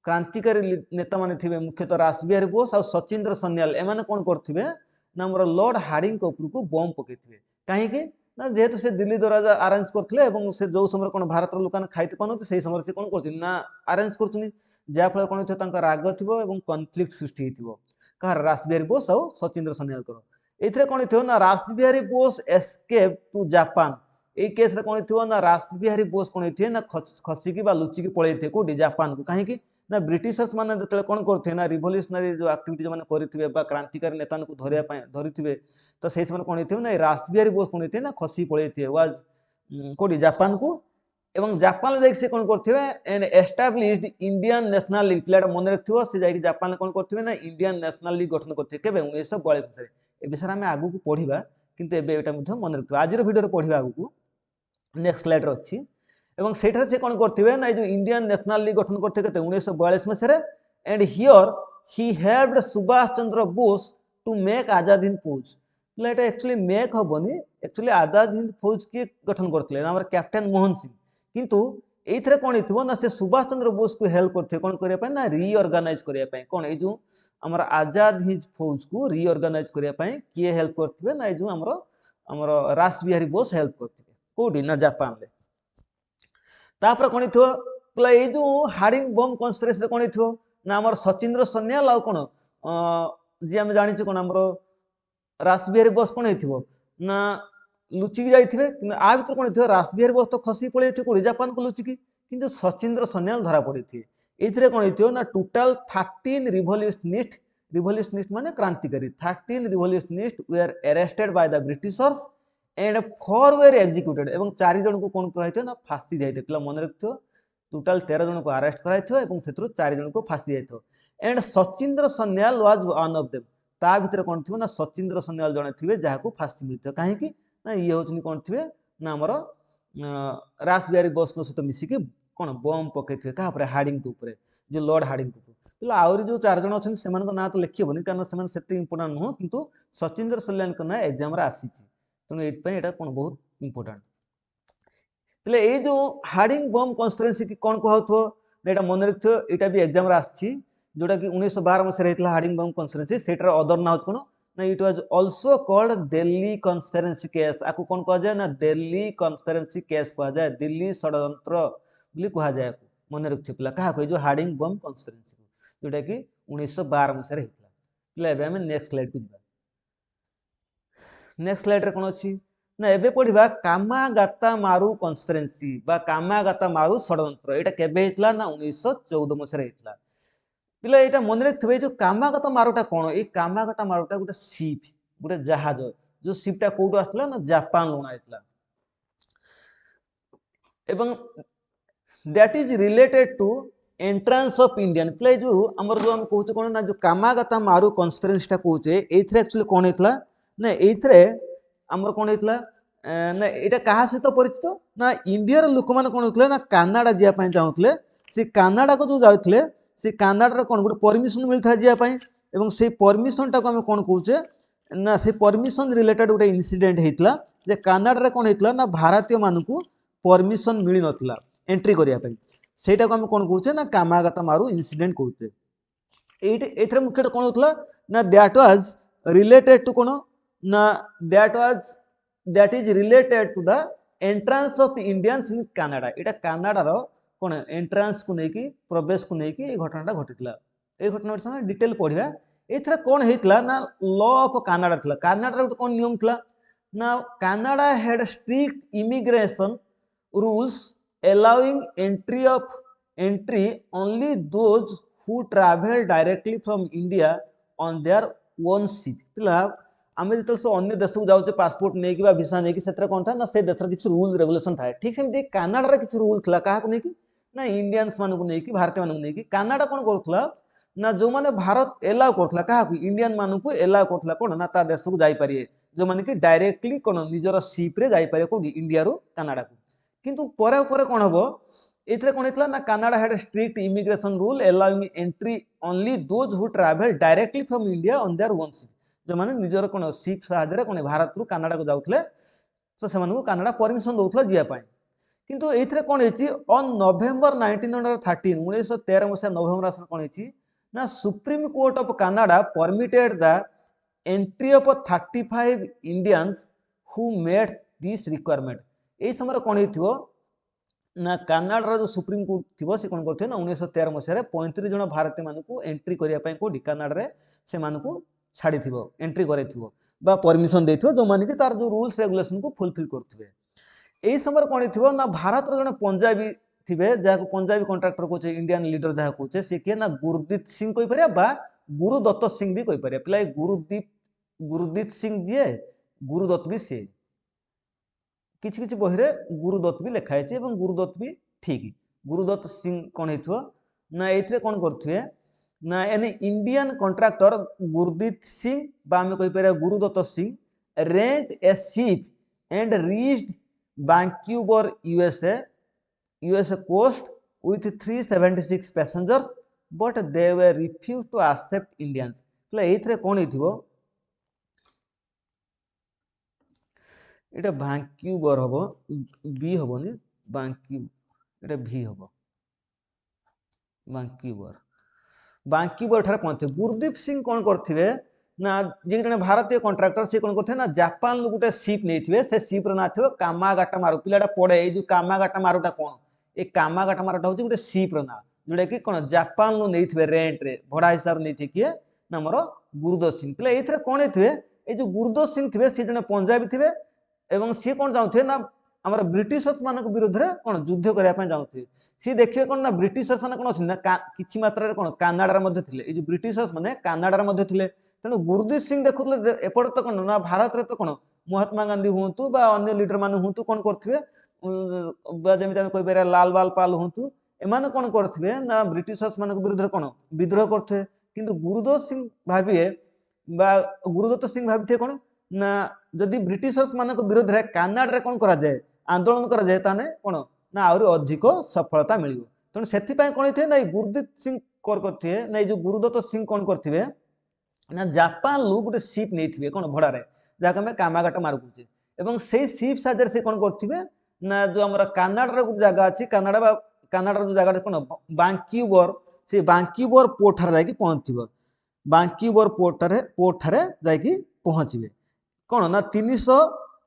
क्रांतिकारी नेता माने थे मुख्यतः रास बिहारी बोस और सचिंद्र सन्याल एम कौन करेंगे ना आमर लॉर्ड हार्डिंग के ऊपर को बम पकई कहीं ना जेहेतु से दिल्ली दरवाजा आरेंज करते से जो समय कौन भारत लोक खाई पाते से समय से कौन कर आरेंज कर जहाँफल कौन हो राग थी कनफ्लिक्ट सृष्टि कहार रास बिहारी बोस और सचिंद्र सन्याल ये कौन हो ना Rash Behari Bose escape to Japan ये केस रे कौन थी ना रास बिहारी बोस कौन होते ना खसिकी लुचिकी पलि थे कौटी जापान को कहीं ना ब्रिटिशर्स मैंने जो कौन करते ना रिवोल्यूशनरी जो एक्टिविटी मैंने करेंगे क्रांतिकारी नेता को धरते तो से समय कौन हो ना रास बिहारी बोस कौन होते ना खसी पलि थे वाज कौटी जापान को एवं जापान जाकि से कौन करते and established Indian National League पिलाटा मन रखियो से जाकि जापान कौन करते ना इंडियन नेशनल लीग गठन करते केबे 1942 मसीह ए विषय में आगु को पढ़िबा किंतु एबे एटा मध्य मन रखियो आजिर वीडियो रे पढ़िबा आगु को नेक्स्ट स्लाइड अच्छी एवं सेठार से कौन करते ना जो इंडियन नेशनल लीग गठन करते 1942 मसीह and here he helped Subhash Chandra Bose to make Azad Hind Fauj एटा एक्चुअली मेक हेनी एक्चुअली आजाद हिंद फौज किए गठन करते कैप्टेन मोहन सिंह किंतु ये कौन हो ना से सुभाष चंद्र बोस को हेल्प करते कौन करने ना रिअर्गानाइज करने कौन ये जो आम आजाद हिंद फौज को रिअर्गानाइज करने किए हेल्प करते ना ये आमर आमर रास बिहारी बोस हेल्प करते कौटी ना जापान रे तापर कौन हो ये जो हार्डिंग बम कन्स्पिरेसी कौन हो ना आमर सचिंद्र सन्याल आ कौन जी आम जानी कौन आमर रास बिहारी बोस कौन हो ना लुचिकी जाइए आ भर कौन हो रास बिहारी बोस तो खसी पड़े कौटी जापान को लुचिकी किंतु सचिंद्र सन्याल धरा पड़े ये कौन हो ना टोटाल 13 रिवोल्यूशनिस्ट माने क्रांतिकारी 13 revolutionist were arrested by the Britishers and 4 were executed एवं 4 जन को कौन कराई ना फांसी जाइए पिला मन रखियो टोटाल 13 जन को अरेस्ट कराई से 4 जन को फांसी जाइए and Sachindra Sanyal was one of them ता भीतर कौन थी ना सचिंद्र सन्याल जड़े थे जहाँ को फांसी मिलता कहीं ना ये हूँ कौन थे ना आमर रास बिहारी बोस सहित मिसिकी कौन बम पकई क्या हार्डिंग के जो लॉर्ड हार्डिंग पे आहरी जो 4 जन अच्छे से ना तो लिखिबनी कारण से इंपोर्टाट नुह कि सचिंद्र सन्याल ना एग्जाम आसी तेणु ये कौन बहुत इंपोर्टाट ये जो हार्डिंग बम कन्स्पिरेसी की कौन कहु यहाँ मन रखियो यहाँ भी एग्जाम आसी जोटा कि 1912 मसीह हार्डिंग बम कन्स्पिरेसी से अदर ना कौन ना it was also called Delhi conspiracy case आपको कौन कह जाए ना दिल्ली कन्स्पिरेसी केस कह जाए दिल्ली षड्यंत्र कह जाए मन रखिए पिला क्या जो हार्डिंग बम कन्स्पिरेसी जोटा कि 1912 मसीह पिला नेक्स्ट स्लाइड को जावा नेक्स्ट स्लाइड रे कौन अच्छी ना एबे पढ़िबा कामागाता मारू कन्स्पिरेसी बा कामागाता मारू षड्यंत्र एटा केबे हेतला ना 1914 मसीह हेतला पिला एटा मन रखिबे जो कामागाता मारूटा कौन ये कामागाता मारूटा गोटे शिप गोटे जहाज जो शिपटा कोठो आसला ना जापान लुणा हेतला एवं that is related to entrance of Indian पिला जो हमर जो हम कहूचे कौन ना जो कामागाता मारू कन्स्पिरेसीटा कहूचे एथरे एक्चुअली कौन हेतला ना एथरे आमर कौन होता ना यहाँ क्या सहित परिचित ना इंडिया लोक मैंने कौन होते ना कानाडा जावाई चाहूले से कानाडा को जो जाते से कानाडार कौन गोटे परमिशन मिलता है जावाई एवं से परमिशन टाक आम कौन कौचे ना से परमिशन रिलेटेड गोटे इनसीडेंट होता जे कानाडार कौन होता ना भारतीय मानक परमिशन मिल नाला एंट्री करने सेटा को आम कौन कौचे ना कामागाता मारू इनसीडेंट कहते ये मुख्यतः कौन होता ना दैट वाज रिलेटेड टू कौन ना that is related to the entrance of Indians in Canada यहाँ कनाडार कौन एंट्रांस को लेकिन प्रवेश को लेकिन घटनाटा घटीला ये घटना डिटेल पढ़ा ये कौन होता ना लॉ ऑफ कनाडा था कनाडार गोटे कौन नियम था ना Canada had strict immigration rules allowing entry only those who travel directly from India on their own ship पिला आम जो सब अन्य देश को जाऊे पासपोर्ट नहीं भिसा नहीं से कौन था ना से देश किसी रूल रेगुलेशन था ठीक सेमती कनाडार किसी रूल था क्या नहीं ना इंडियंस मानक नहीं भारतीय मानक नहीं कनाडा कौन करूला ना जो मैंने भारत एलाउ करूला क्या इंडियन मानक एलाउ करूला कौन ना ता देश को जापरिए जो मैंने कि डायरेक्टली कौन निजर सीप्रे जापरिए कौन इंडिया रू कनाडा को किंतु परे परे कौन हम ये कौन होता ना Canada had strict immigration rule allowing entry only those who travel directly from India on their own ship जो मैंने निजर कौन शिप साहाଯ୍य कौन भारत रू कनाडा को जाऊले तो से कनाडा परमिशन दौला जावाई किंतु ये कौन ऑन नवेम्बर 1913 1913 मसीहा नवेम्बर मास कौन ना supreme court of Canada permitted the entry of 35 Indians who made this requirement ये समय कौन हो ना कनाडार जो सुप्रीम कोर्ट थी से कौन करते ना 1913 मसीह 35 जन भारतीय मानक एंट्री करने कौटी कनाडा से छाड़ी एंट्री कर परमिशन दे जो मैंने कि तार जो रूल्स रेगुलेशन को फुलफिल करुवे यही समय कौन हो ना भारत जन पंजाबी थे जहाँ पंजाबी कंट्राक्टर कहे इंडियन लीडर जहाँ कहे सी किए ना गुरुदीप सिंह कहीपर गुरुदत्त सिंह भी कहीपर पिला गुरुदीप सिंह जी गुरुदत्त भी सी किसी किसी बही गुरुदत्त भी लिखाई गुरुदत्त भी ठीक गुरुदत्त सिंह कौन हो ना ये कौन करुवे ना an Indian contractor Gurdeep Singh आम कहीपर Gurudatt Singh rent a ship and reached Vancouver USA coast with 376 passengers but they were refused to accept Indians ये कौन हो এটা ভ্যাঙ্কুভার হব বি হবনি এটা ভি হব ভ্যাঙ্কুভার ঠারে পৌঁছে গুরদীপ সিং কোন করथिबे ना जे जने भारतीय कॉन्ट्रैक्टर से कोन करथे ना जापान लु गुटे शिप नेथिबे से शिप रो ना थियो कामागाटा मारु पिलाटा पड़े ए जो कामागाटा मारुटा कोन ए कामागाटा मारुटा होची गुटे शिप रो ना जोडे कि कोन जापान लु नेथिबे रेंट रे भड़ा हिसाब नेथि किए ना हमर गुरुदत्त सिंह पिला एथरे कोन हेथिबे ए जो गुरुदत्त सिंह थिबे से जने पंजाबी थिबे एवं सी कौन जाऊे ना आम ब्रिटिशर्स मान विरुद्ध में कौन युद्ध करने जाऊे सी देखिए कौन ना ब्रिटिशर्स मैंने कौन अच्छे ना कि मात्रा कौन कानाडार ये जो ब्रिटिशर्स मैंने कानाडार तेणु गुरुदीप सिंह देखुले एपटे तो कौन ना भारत में तो कौन महात्मा गांधी हूँ अन्य लीडर मान हूँ कौन करेंगे जमी कहीपर लाल बाल पाल हूँ एम कौन करेंगे ना ब्रिटिशर्स मान विरुद्ध कौन विद्रोह करेंगे किंतु गुरुदत्त सिंह भाविए गुरुदत्त सिंह भावी कौन ना जदि ब्रिटिशर्स मान विरोध में कानाडा कौन कराए आंदोलन कराए ताने कौन ना आहरी अधिक सफलता मिल तेणु से कौन होते ना गुरुदीप सिंह करते ना जो गुरुदत्त सिंह कौन करेंगे ना जापान लु गोटे शिप नहीं कौन भड़ारे जहाँ आम कामागाटा मारुचे और से शिप साहाଯ୍य से कौन करेंगे ना जो आम कानाडार गोटे जगह अच्छी कानाडार जो जगह कौन वैंकूवर से वैंकूवर पोर्ट ठारे जाकि पहुँचो वैंकूवर पोर्ट ठारे जाकि पहुँचे कौन ना 300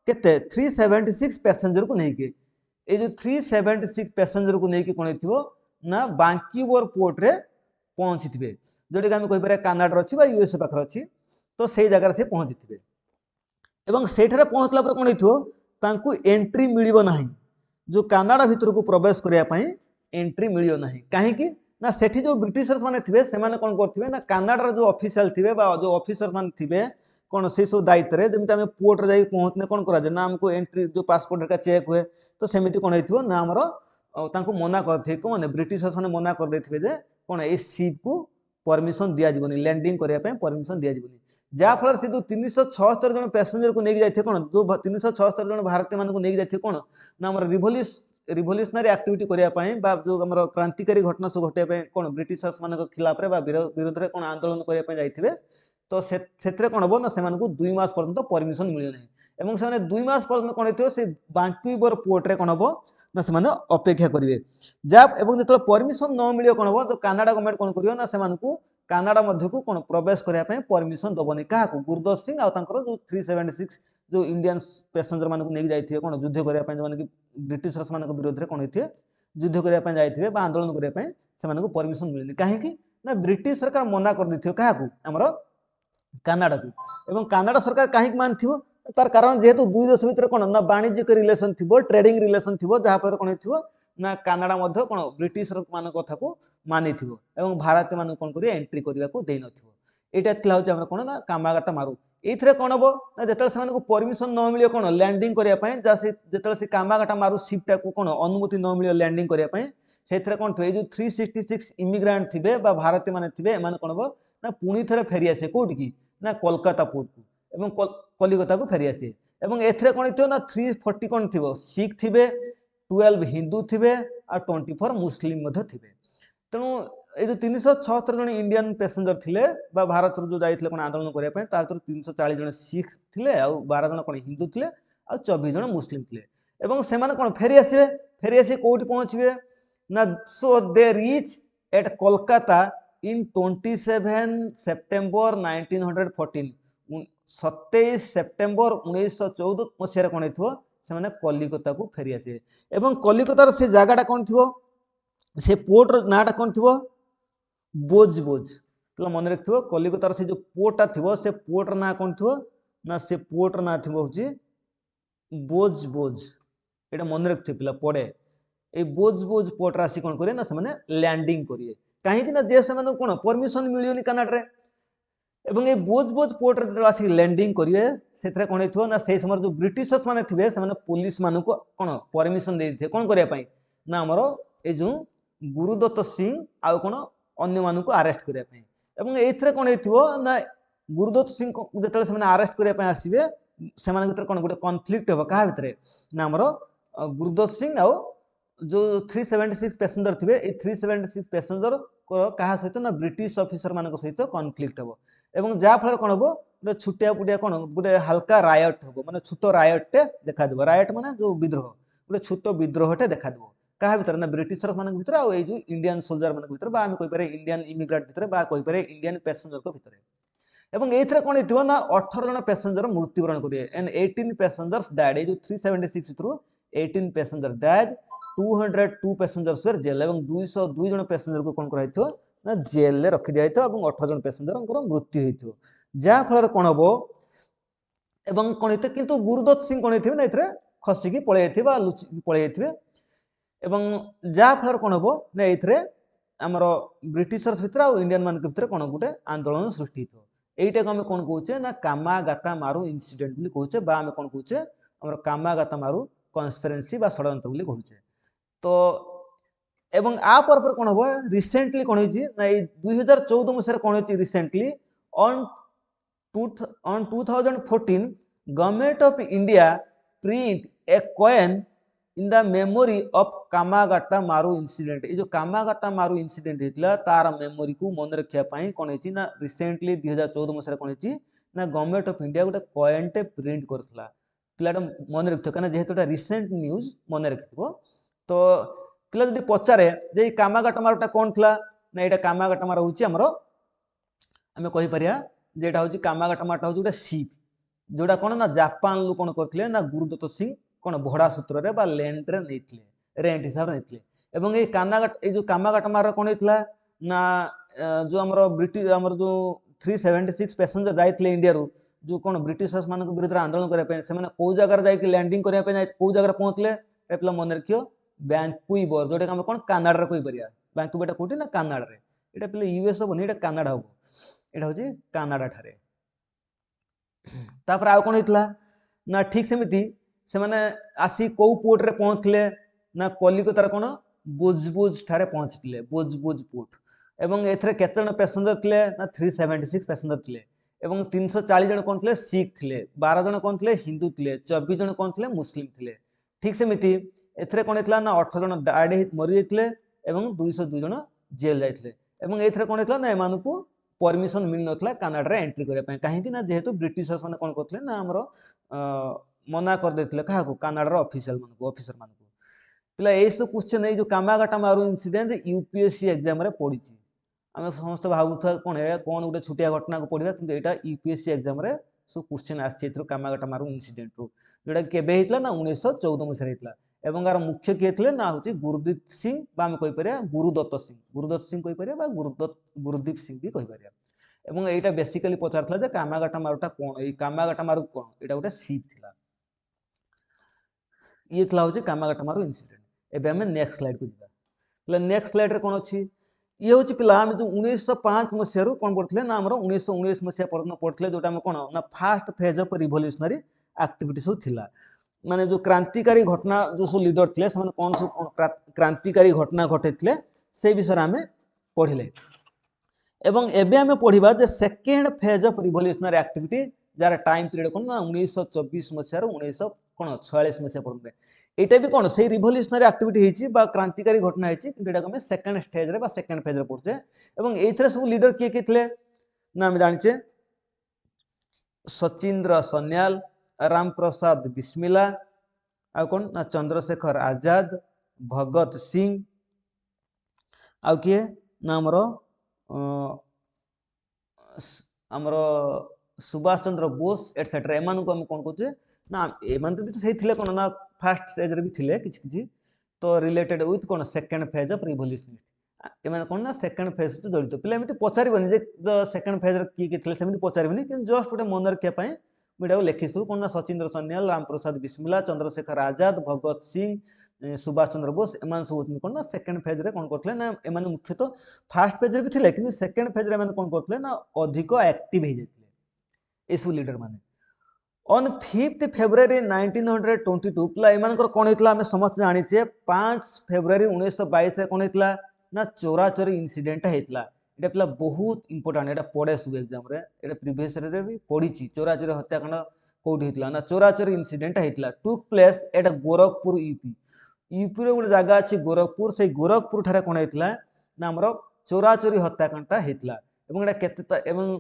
केते 376 पैसेंजर को लेकिन ये जो 376 पैसेंजर को लेकिन कौन हो ना वैंकूवर पोर्ट रे पहुँची थे जोटा कि आम कहीपर कानाडार अच्छी यूएसए पाखे अच्छी तो से जगार से पहुँची थे और से पहुँचला कौन हो एंट्री मिलना जो कानाडा भितर को प्रवेश करने एंट्री मिलना कहीं ना सेठी जो ब्रिटिशर्स माने थे से कौन करेंगे ना कानाडार जो ऑफिशियल थे जो ऑफिसर मान थे कौन से सब दायित्व जमी आम पोर्ट रे जाकि पहुँचने कौन कराए ना आमको एंट्री जो पासपोर्ट का चेक हुए तो सेमती कौन हो ना आमर मना करते कौन ब्रिटिशर्स मैंने मना कर दे कौन ये शिप को परमिशन दिज्वनी लैंडिंग करने परमिशन दिज्वनी जहाँफल से जो 376 जन पैसेंजर को लेकिन जाते कौन जो 376 जन भारतीय मानक लेकिन जाते कौन ना आम रिवोल्यूशनरी एक्टिविटी करिया पई बा जो हमर क्रांतिकारी घटना सब घटिया पई कोन ब्रिटिशर्स मानक खिलाफ रे बा विरोध रे कोन आंदोलन करिया पई जाइथिबे तो सेथरे कोन हबो ना से मानकु 2 मास पर्यंत परमिशन मिलियो नै एवं से माने 2 मास पर्यंत कोन हेतियो से बांकुइबर पोर्ट रे कोन हबो ना से माने अपेक्षा करिवे जा एवं जेतले परमिशन न मिलियो कोन हबो तो कनाडा गवर्नमेंट कोन करियो ना से मानकु कनाडा मध्य को कोन प्रवेश करिया पई परमिशन दबनी काहा को गुरदत्त सिंह आ तांकर जो 376 जो इंडियन पैसेंजर मानक नेक जाइथिए कोन युद्ध करिया पई जो माने कि ब्रिटिशर्स मानक विरोध रे कोन हेतिए युद्ध करिया पई जाइथिए बा आंदोलन करिया पई से मानक परमिशन मिलनी काहे कि ना ब्रिटिश सरकार मना कर दिथियो काहा को हमरो कनाडा को एवं कनाडा सरकार काहे मानथियो तार कारण जेहेतु दुई देश भितर कोन ना वाणिज्यिक रिलेशन थिबो ट्रेडिंग रिलेशन थिबो जहा पर कोन थिबो ना कनाडा मध्य कोन ब्रिटिश मान कथा को मानिथिबो एवं भारत मान कोन करिया एंट्री करिया को देई नथिबो एटा थिला होचे हमर कोन ना कामागाटा मारू एथरे कोन हबो ना जेतल से मानको परमिशन न मिलियो कोन लैंडिंग करिया पई जा से जेतल से कामागाटा मारू शिपटा को कोन अनुमति न मिलियो लैंडिंग करिया पई सेथरे कोन थई जो 366 इमिग्रेंट थिबे बा भारतीय माने थिबे एमान कोन हबो ना पुनी थरे फेरी आसे कोठी की ना कोलकाता पोर्ट को एवं कलिकता को फेरी आसे एवं एथरे कोन थियो ना 340 कोन थिबो सिख थिबे 12 हिंदू थिबे आ 24 मुस्लिम मध्य थिबे तेणु ये जो 376 जन इंडियन पैसेंजर थिले बा भारत जो जाइथिले कोन आंदोलन करिया पय ता भीतर 340 जन सिख थिले आ 12 जन कोन हिंदू थिले आ 24 जन मुस्लिम थिले एवं से माने कोन फेरी आसी कोठी पहुंचबे ना so they reach at Kolkata in 27 September 1914 27 September 1914 मसिया कोन हेथो से माने कलिकता को फेरी आसे एवं कलिकतार से जगाटा कोन थिबो से पोर्ट नाटा कोन थिबो बोज बोज तो मन रखिथो कलिकतार से जो पोर्टा थिबो से पोर्ट ना कोन थिबो ना से पोर्ट ना थिबो होची बोज बोज एटा मन रखिथो पिला पड़े ए बोज बोज पोर्ट रासी कोन करे ना से माने लैंडिंग करिए काहे कि ना जे से माने कोन परमिशन मिलियोनी कनाडा रे एवं ए बोज बोज पोर्ट रे रासी लैंडिंग करिए सेथरे कोन हेथो ना से समर जो ब्रिटिशर्स माने थिबे से माने पुलिस मानु को कोन परमिशन दे दिथे कोन करिया पई ना हमरो ए जो गुरुदत्त सिंह आ कोन अन्य मानु को अरेस्ट करिया पई एवं एथरे कोन हेथिबो ना गुरुदत्त सिंह को जेतले से माने अरेस्ट करिया पई आसीबे से माने भीतर कोन गोटे कॉन्फ्लिक्ट हो कहा भीतर ना हमरो गुरुदत्त सिंह आ जो 376 पैसेंजर थिबे ए 376 पैसेंजर को कहा सहित ना ब्रिटिश ऑफिसर मानक सहित कॉन्फ्लिक्ट हो एवं जा फल कोन हो गोटे छुटिया पुटिया कोन गोटे हल्का रायट हो माने छोटो रायट देखा देबो रायट माने जो विद्रोह गोटे छोटो विद्रोहटे देखा देबो कहा भीतर ना ब्रिटिशर्स मानक भीतर आ जो इंडियन सोल्जर मानक भीतर बा हम कहि पारे इंडियन इमिग्रेंट भीतर बा कहि पारे इंडियन पैसेंजर को भीतर एवं एथरे कोन हितबो ना 18 जन पैसेंजर मृत्युवरण करिए एंड 18 पैसेंजर्स डाइड ए जो 376 through 18 passenger died 202 passengers were jail एवं 202 जन पैसेंजर को कोन कराइथो ना जेल ले रखि दियाइथो एवं 18 जन पैसेंजर मृत्यु हेइथो जा फल कोन हबो एवं कोन हिते किंतु गुरुदत्त सिंह कोन हिथिबे ना एथरे खसी की पळे हेथिबा लुचि पळे हेथिबे एवं जा फल कोन हबो ना एथरे हमरो ब्रिटिशर्स भीतर आ इंडियन मान के भीतर कोन गुटे आंदोलन सृष्टि हेतो एइटा को हम कोन कहूचे ना कामागाता मारू इंसिडेंट বুলি कहूचे बा हम कोन कहूचे हमरो कामागाता मारू कॉन्स्पिरेसी बा षडयंत्र বুলি कहूचे तो एवं आ पर कोन हबो रिसेंटली कोन होइची ना 2014 मसर कोन होइची recently on 2014 government of India print a coin in the memory of Komagata Maru incident ये जो कामागाटा मारू इंसिडेंट हेतला तार मेमोरी को मन रखिया पई कोन हेची ना रिसेंटली 2014 मसर कोन हेची ना गवर्नमेंट ऑफ इंडिया गोटे कॉइन टे प्रिंट करथला पिलाटा मन रखथो कना जेहेतुटा रिसेंट न्यूज मन रखथिबो तो पिला जदि पचारे जे कामागाटा मारूटा कोन थला ना एटा कामागाटा मारू होची हमरो हमें कहि परिया जे एटा होची कामागाटा मारूटा होची गोटे शिप जोडा कोन ना जापान लु कोन करथले ना गुरुदत्त सिंह कोन भड़ा सूत्र रे बा लैंड रे नेथले रेंट हिसाब रे नेथले एवं ए कानागाट ए जो कामागाटा मार कोन हेतला ना जो हमरो ब्रिटिश हमरो जो 376 पैसेंजर जाइतले इंडिया रो जो कोन ब्रिटिशर्स मान को विरुद्ध आंदोलन करे पे से माने को जगह जाय के लैंडिंग करे पे को जगह पहुंचले एप्ला मन रखियो बैंकुइबर जोटे हम कोन कनाडा रे कोइ परिया बैंकुइबर टा कोठी ना कनाडा रे एटा पले यूएस हो बनी एटा कनाडा हो एटा होची कनाडा ठारे तापर आ कोन हेतला ना ठीक सेमिति से माने आसी को पोर्ट रे पहुंचले ना कलिकतार कोन बोजबोज ठारे पहुंचले बोजबोज पोर्ट एवं एथरे केतन पैसेंजर थिले ना 376 पैसेंजर थिले एवं 340 जन कोन थिले सिख थिले 12 जन कोन थिले हिंदू थिले 24 जन कोन थिले मुस्लिम थिले ठीक सेमिति एथरे कोन हेतला ना 18 जन डाइड मरि जाइतले एवं 202 जन जेल जाइतले एवं एथरे कोन हेतला ना एमानकु परमिशन मिल नथला कनाडा रे एंट्री करिया पय काहे कि ना जेहेतु ब्रिटिशर्स माने कोन करथले ना हमरो मना कर देथिले काहा को कनाडा रो ऑफिशियल मानकु ऑफिसर मानकु पिला एसो क्वेश्चन ए जो कामागाटा मारू इंसिडेंट यूपीएससी एग्जाम रे पडिछि आमे समस्त भाबुथा कोन हे कोन गुटे छुटिया घटना को पढिबा किंतु एटा यूपीएससी एग्जाम रे सो क्वेश्चन आछि एथरो कामागाटा मारू इंसिडेंट रो जेटा केबे हितला ना 1914 मसिया हितला एवं आर मुख्य किए थिले ना होची गुरुदीप सिंह बा हम कहि परिया गुरुदत्त सिंह कहि परिया बा गुरुदीप सिंह भी कहि परिया एवं एटा बेसिकली पचारथला जे कामागाटा मारूटा कोन ए कामागाटा मारू कोन एटा गुटे शिप थिला ये थला होची कामागाटा मारू इंसिडेंट एबे हम नेक्स्ट स्लाइड को जिबा ले नेक्स्ट स्लाइड रे कोन अछि ये होची पिला हम जो 1905 मसिया रो कोन पढथले ना हमरो 1919 मसिया पर्यंत पढथले जोटा हम कोन ना first phase of revolutionary activities हो थिला माने जो क्रांतिकारी घटना जो सो लीडर थिले से माने कोन सो क्रांतिकारी घटना घटेथिले से विषय हमें पढिले एवं एबे हमें पढिबा जे second phase of revolutionary activity जार टाइम पीरियड कोन ना 1924 मसिया रो 1946 मसिया पर्यंत एटा भी कोन से रिवोल्यूशनरी एक्टिविटी हेची बा क्रांतिकारी घटना हेची किंतु एटा हमें सेकंड स्टेज रे बा सेकंड फेज रे पढते एवं एथरे सब लीडर के थिले ना हम जानिचे सचिंद्र सन्याल राम प्रसाद बिस्मिला आ कोन ना चंद्रशेखर आजाद भगत सिंह आ किए ना हमरो सुभाष चंद्र बोस एटसेट्रा एमान को हम कोन कहते ना एमान तो सही थिले कोन ना फर्स्ट स्टेज रे भी थिले किछ किछ तो रिलेटेड विथ कोन सेकंड फेज ऑफ रिवोल्यूशनिस्ट एमान कोन ना सेकंड फेज तो जड़ित पिले एमिति पचारिबनी जे सेकंड फेज रे की थिले सेमिति पचारिबनी कि जस्ट गोटे मन रखिया पय मीडिया लिखिसु कोन ना सचिंद्र सन्याल राम प्रसाद बिस्मिला चंद्रशेखर आजाद भगत सिंह सुभाष चंद्र बोस एमान सब कोन ना सेकंड फेज रे कोन करथले ना एमान मुख्यतः फर्स्ट फेज रे भी थिले कि सेकंड फेज रे एमान कोन करथले ना अधिक एक्टिव हे जैतले एसु लीडर माने ऑन 5th फेब्रुअरी 1922 पिला एमानकर कोन हेतला हमें समस्त जानिचे 5 फेब्रुअरी 1922 रे कोन हेतला ना चोराचोरी इंसिडेंट हेतला एटा पिला बहुत इंपोर्टेंट एटा पड़े सब एग्जाम रे एटा प्रीवियस रे भी पढिची चोराचोरी हत्याकांड कोठी हेतला ना चोराचोरी इंसिडेंट हेतला टुक प्लेस एटा गोरखपुर यूपी रे गोटे जगह अछि गोरखपुर से गोरखपुर थारे कोन हेतला ना हमरो चोराचोरी हत्याकांडटा हेतला एवं एटा केते एवं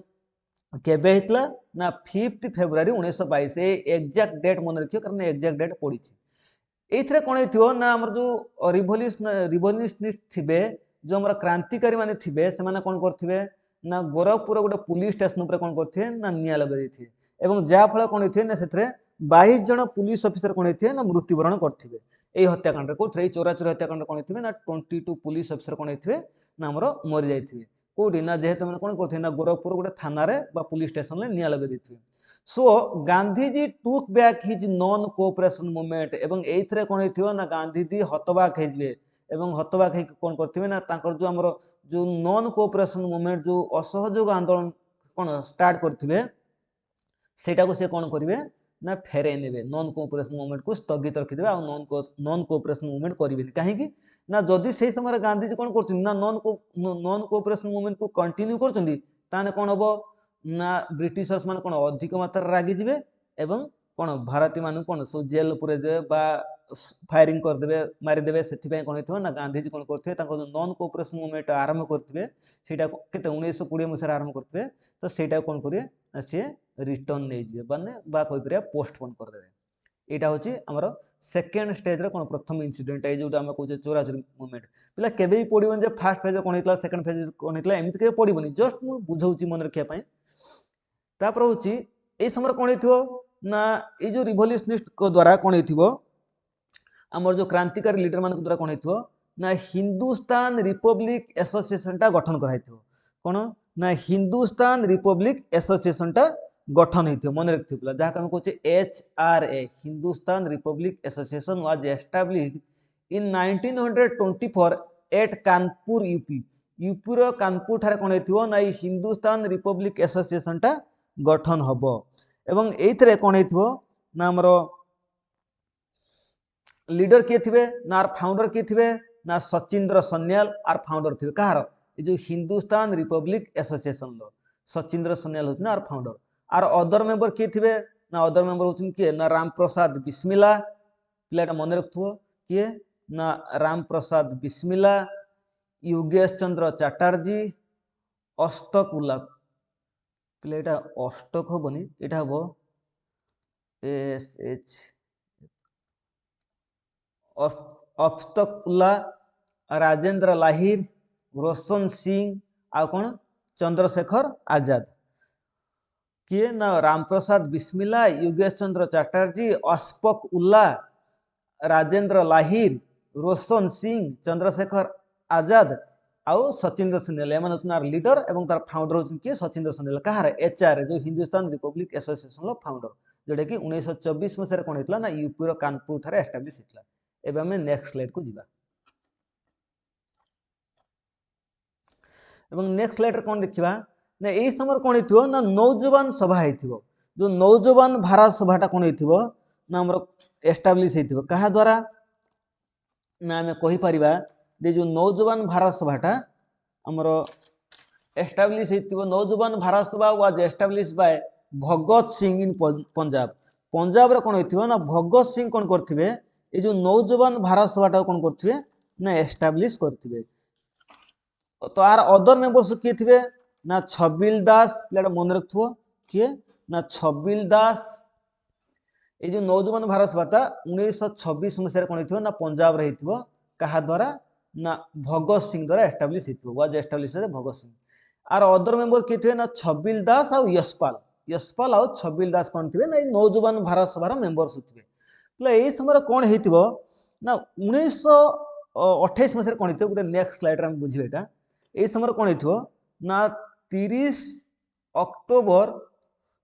केबे हेतला ना 5th फेब्रुअरी 1922 ए एग्जैक्ट डेट मन रखियो कारण एग्जैक्ट डेट पडिछि एथरे कोन हेतियो ना हमर जो रिवोल्यूशनिस्ट थिबे जो हमर क्रांतिकारी माने थिबे से माने कोन करथिबे ना गोरखपुर गोटे पुलिस स्टेशन ऊपर कोन करथिबे ना निया लगे दैथिबे एवं जा फळ कोन हेथिबे ना सेथरे 22 जन पुलिस ऑफिसर कोन हेथिबे ना मृत्युवरण करथिबे एई हत्याकांड कोथरे चोराचोरी हत्याकांड कोन हेथिबे ना 22 पुलिस ऑफिसर कोन हेथिबे ना हमर मरि जाइथिबे कोडी ना जेहेतु मैंने कौन करते ना गोरखपुर गोटे थाना रे बा पुलिस स्टेशन ले निया लगे देथिबे so Gandhiji took back his non cooperation movement एवं एथरे कोन हेथिबो ना गांधीजी हतबाक हेजबे एवं हतबाक हे कोन करथिबे ना तांकर जो हमरो जो नॉन कोऑपरेशन मूवमेंट जो असहयोग आंदोलन कोन स्टार्ट करथिबे सेटा को से कोन करिवे ना फेरे नेबे नॉन कोऑपरेशन मूवमेंट को स्थगित रखि देबे आ नॉन कोऑपरेशन मूवमेंट करिवेनी काहे कि ना जदि से समय गांधीजी कोन करछन ना नॉन कोऑपरेशन मूवमेंट को कंटिन्यू करछन ताने कोन हबो ना ब्रिटिशर्स मान कोन अधिक मात्रा रागी जिवे एवं कोन भारतीय मान कोन सो जेल पुरे दे बा फायरिंग कर देबे मारि देबे सेथि पय कोन हेथो ना गांधीजी कोन करथे ताको नॉन कोऑपरेशन मूवमेंट आरंभ करथिबे सेटा केते 1920 मसिया आरंभ करथिबे तो सेटा कोन करिवे ना से रिटर्न नै जिवे माने बा कहि परिया पोस्टपोन कर देबे एटा होची हमर सेकंड स्टेज रे कोन प्रथम इंसिडेंट ए जोटा हम कहू चोराचोरी मूवमेंट पिला केबे भी पडिबन जे फर्स्ट फेज कोन हेतला सेकंड फेज कोन हेतला एमित केबे पडिबनी जस्ट मु बुझौची मन रखिया पय तापर होची ए समय कोन हेथिबो ना ए जो रिवोल्यूशनिस्ट को द्वारा कोन हेथिबो हमर जो क्रांतिकारी लीडर मान द्वारा कोन हेथिबो ना हिंदुस्तान रिपब्लिक एसोसिएशन टा गठन कराइथिबो कोन ना हिंदुस्तान रिपब्लिक एसोसिएशन टा गठन हेथिबो मन रखथिबला जहा हम कहू HRA Hindustan Republic Association was established in 1924 at Kanpur UP रो कानपुर ठारे कोन हेथिबो ना हिंदुस्तान रिपब्लिक एसोसिएशन टा गठन हबो एवं एथरे कोन हेथिबो ना हमरो लीडर के थिबे ना फाउंडर के थिबे ना सचिंद्र सन्याल आर फाउंडर थिबे कहार ए जो हिंदुस्तान रिपब्लिक एसोसिएशन लो सचिंद्र सन्याल होत ना आर फाउंडर आर अदर मेंबर के थिबे ना अदर मेंबर होतिन के ना राम प्रसाद बिस्मिला पिलाटा मन रखथुओ किए ना राम प्रसाद बिस्मिला, योगेश चंद्र चैटर्जी, अष्टक उल्ला पिले एटा अष्टक हबनी एटा हबो एस एच अष्टक उल्ला, राजेंद्र लाहिर, रोशन सिंह आ कौन चंद्रशेखर आजाद किए ना राम प्रसाद बिस्मिला, योगेश चंद्र चैटर्जी, अशफाक उल्ला, राजेंद्र लाहिर, रोशन सिंह, चंद्रशेखर आजाद आउ सचिंद्र सुनील एम लीडर एवं तार फाउंडर होती किए सचिंद्र सुनील कहार एचआर जो हिंदुस्तान रिपब्लिक एसोसिएशन फाउंडर जोटा कि 1924 मसीह कौन होता ना यूपी कानपुर ठारे एस्टाब्लिश होता। एबे हमें नेक्स्ट स्लाइड को जीवा एवं नेक्स्ट स्लाइड कौन देखिबा ना एई समय कौन होइथिबो ना नौजवान सभा होइथिबो जो नौजवान भारत सभाटा कौन होइथिबो ना हमर एस्टाब्लिश होइथिबो कहा द्वारा ना हमें कहि परिबा जे जो नौजवान भारत सभाटा हमर एस्टाब्लिश होइथिबो नौजवान भारत सभा was establish bye Bhagat Singh इन पंजाब पंजाब रे कौन होइथिबो ना भगत सिंह कौन करथिबे ए जो नौजवान भारत सभाटा कौन करथिबे ना एस्टाब्लिश करथिबे। तो आर अदर मेंबर्स किए थे ना छबिल दास पिलाटा मन रखथो किए ना छबिल दास ये जो नौजवान भारत सभाटा 1926 मसीह कौन होइथिबो ना पंजाब रे होइथिबो कहा द्वारा ना भगत सिंह द्वारा एस्टाब्लिश होइथिबो वाज एस्टाब्लिश भगत सिंह। आर अदर मेंबर किए थे ना छबिल दास और यशपाल और छबिल दास कौन थे ना नौजवान भारत सभार मेंबर्स होइथिबे प्ले एई समय कौन होइथिबो ना 1928 मसीह कौन होइथिबो गोटे नेक्स्ट स्लाइड रे हम बुझिबे एटा एई समय कौन होइथिबो ना 30 अक्टोबर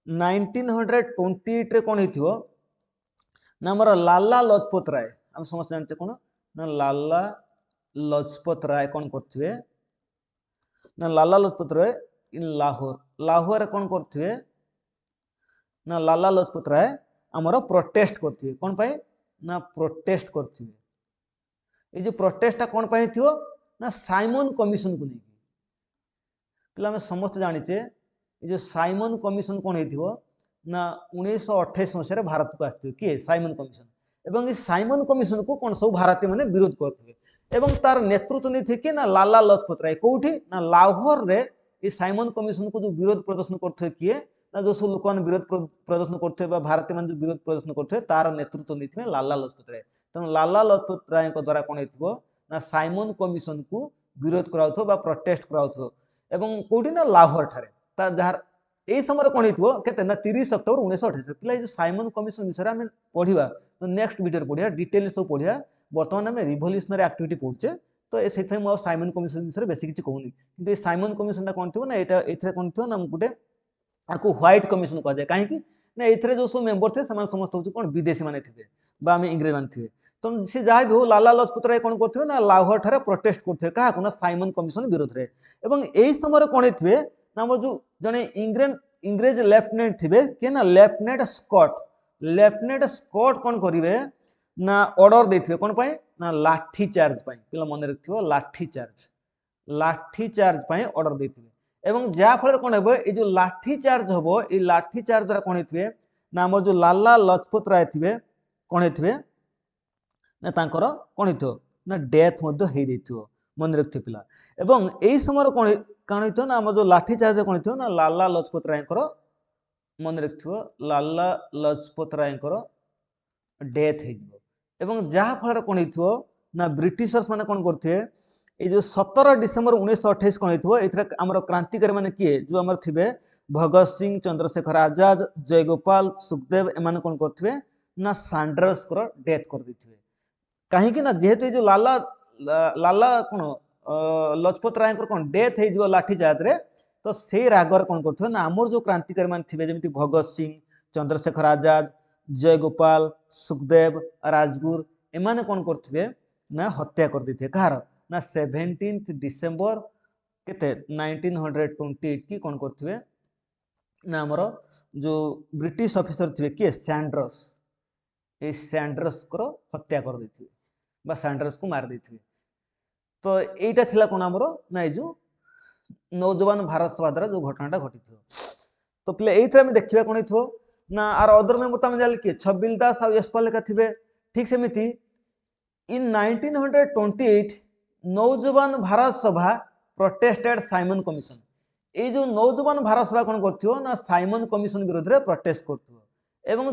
1928 रे कौन होइथिबो ना हमर लाला लजपत राय हम समस्त जानते कौन ना लाला लजपत राय कौन करथिबे ना लाला लजपत राय इन लाहौर कौन करथिबे ना लाला लजपत राय हमर प्रोटेस्ट करथिबे कौन पाए ना प्रोटेस्ट करथिबे ए जो प्रोटेस्टटा कौन पाए थिबो ना साइमन कमिशन को नहीं पिला हम समस्त जानिचे ये जो साइमन कमिशन कौन होइथिबो ना 1928 मसीह भारत को आसथिबे किए साइमन कमिशन एवं इस साइमन कमिशन को कौन सब भारतीय माने विरोध करथिबे एवं तार नेतृत्व नहीं थे कि ना लाला लजपत राय कोठी ना लाहौर रे इस साइमन कमिशन को जो विरोध प्रदर्शन करथे किए ना जो सब लोक विरोध प्रदर्शन करथे बा भारतीय मान जो विरोध प्रदर्शन करथे तार नेतृत्व नहीं थे लाला लजपत राय तेणु लाला लजपत राय को द्वारा कौन होइथिबो ना साइमन कमिशन को विरोध कराउथो बा प्रोटेस्ट कराउथो एवं कोठी ना लाहौर ठारे ता जहार एई समय कौन होइथिबो केते ना 30 अक्टोबर 1928 पिला जो साइमन कमिशन विषय हम पढिबा तो नेक्स्ट वीडियो पढिया डिटेल सब पढिया वर्तमान हम रिवोल्यूशनरी एक्टिविटी पढुचे तो ए सेथै म साइमन कमिशन विषय बेसी किछि कहूनी किंतु ए साइमन कमिशन ना कोन थिबो ना एटा एथरे कोन थिबो ना गुटे आको व्हाइट कमिशन कह जाय काहे कि ना एथरे जो सब मेंबर थे समान समस्त होछु कोन विदेशी माने थिबे बा हम इंग्रेज मान थिबे तो से जाय भी हो लाला लजपत राय कोन करथिबे ना लाहौर ठारे प्रोटेस्ट करथिबे काहा को ना साइमन कमिशन विरोध रे एवं एई समय कोन थिबे ना हमर जो जने इंग्रेज लेफ्टिनेंट थिबे के ना लेफ्टिनेंट स्कॉट कोन करिवे ना ऑर्डर देथिबे कोन पाए ना लाठी चार्ज पाए पिला मन रखथिबो लाठी चार्ज पाए ऑर्डर देथिबे एवं जा फल कोन हेबो ए जो लाठी चार्ज होबो ए लाठी चार्ज द्वारा कोन हेथिबे ना हमर जो लाला लजपत राय थिबे कोन हेथिबे ना तांकर कोन हेथिबो ना डेथ मध्य हे देथिबो मन रखथि पिला एवं एई समय कोन काण हेथिबो ना हमर जो लाठी चार्ज कोन हेथिबो ना लाला लजपत रायकर मन रखथिबो लाला लजपत रायकर डेथ हे एवं जहा फल कोन हेथिबो ना ब्रिटिशर्स माने कोन करथे ए जो 17 डिसेंबर 1928 कोन हेथिबो एथरा हमर क्रांतिकारी माने किए जो हमर थिबे भगत सिंह चंद्रशेखर आजाद जयगोपाल सुखदेव एमान कोन करथिबे ना सैंडर्स कर डेथ कर दिथिबे काहे कि ना जेहेतु जो लाला कोन लजपत रायकर कोन डेथ हे जो लाठी चार्ज रे तो से रागर कोन करथिबे ना हमर जो क्रांतिकारी मान थिबे जेमिति भगत सिंह चंद्रशेखर आजाद जयगोपाल सुखदेव राजगुरु एमाने कोन करथिबे ना हत्या कर दिथिबे कहार ना 17 डिसेंबर केते 1928 की कोन करथिबे ना हमर जो ब्रिटिश ऑफिसर थिबे के सैंडर्स ए सैंडर्स को हत्या कर दिथिबे बा सैंडर्स को मार दिथिबे तो एटा थिला कोन हमर ना ए जो नौजवान भारत सभा द्वारा जो घटनाटा घटिथिबो तो प्ले एथरा में देखिबा कोन हिथो ना आर अदर मेंबर तमे जाल के छबिल दास आ यशपाल का थिबे ठीक सेमिति इन 1928 नौजवान भारत सभा प्रोटेस्टेड साइमन कमिशन। ये जो नौजवान भारत सभा कौन कर साइमन कमिशन विरोध में प्रोटेस्ट कर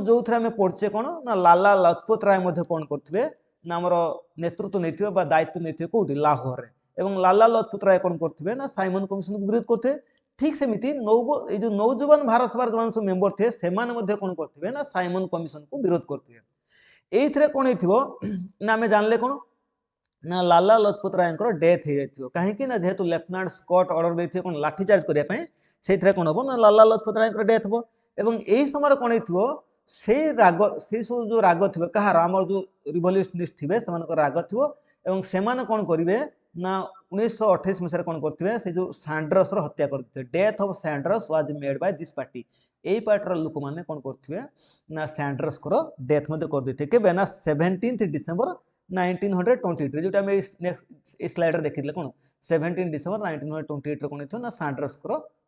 जो आम पढ़े कौन ना लाला लाजपत राय कौन करेंगे ना आमर नेतृत्व नहीं दायित्व नहीं कौटी लाहौर में लाला लाजपत राय कौन करेंगे ना साइमन कमिशन को विरोध करते। ठीक सेमती जो नौजवान भारत सभा जो सब मेम्बर थे से कौन करते ना साइमन कमिशन को विरोध करते। ये कौन हो ना आम जानले कौन ना लाला लाजपत राय डेथ हो कहीं ना जेहेतु लेफ्टिनेंट स्कॉट ऑर्डर देते कौन लाठीचार्ज करने से कौन हम ना लाला लाजपत राय डेथ हम एवं यही समय कौन हो से राग से सब जो राग थी कहार आम जो रिवल्यूशनिस्ट थे से राग थो से कौन करेंगे ना 1928 मसीह कौन करते से जो सैंडर्स हत्या करते। Death of Sanders was made by this party. यही पार्टर लोक मैंने कौन करते ना सैंडर्स डेथ कर देते के ना 17 डिसेम्बर 1928 जो स्लाइड देखी कौन 17 डिसेम्बर 1928 कौन हो ना सैंडर्स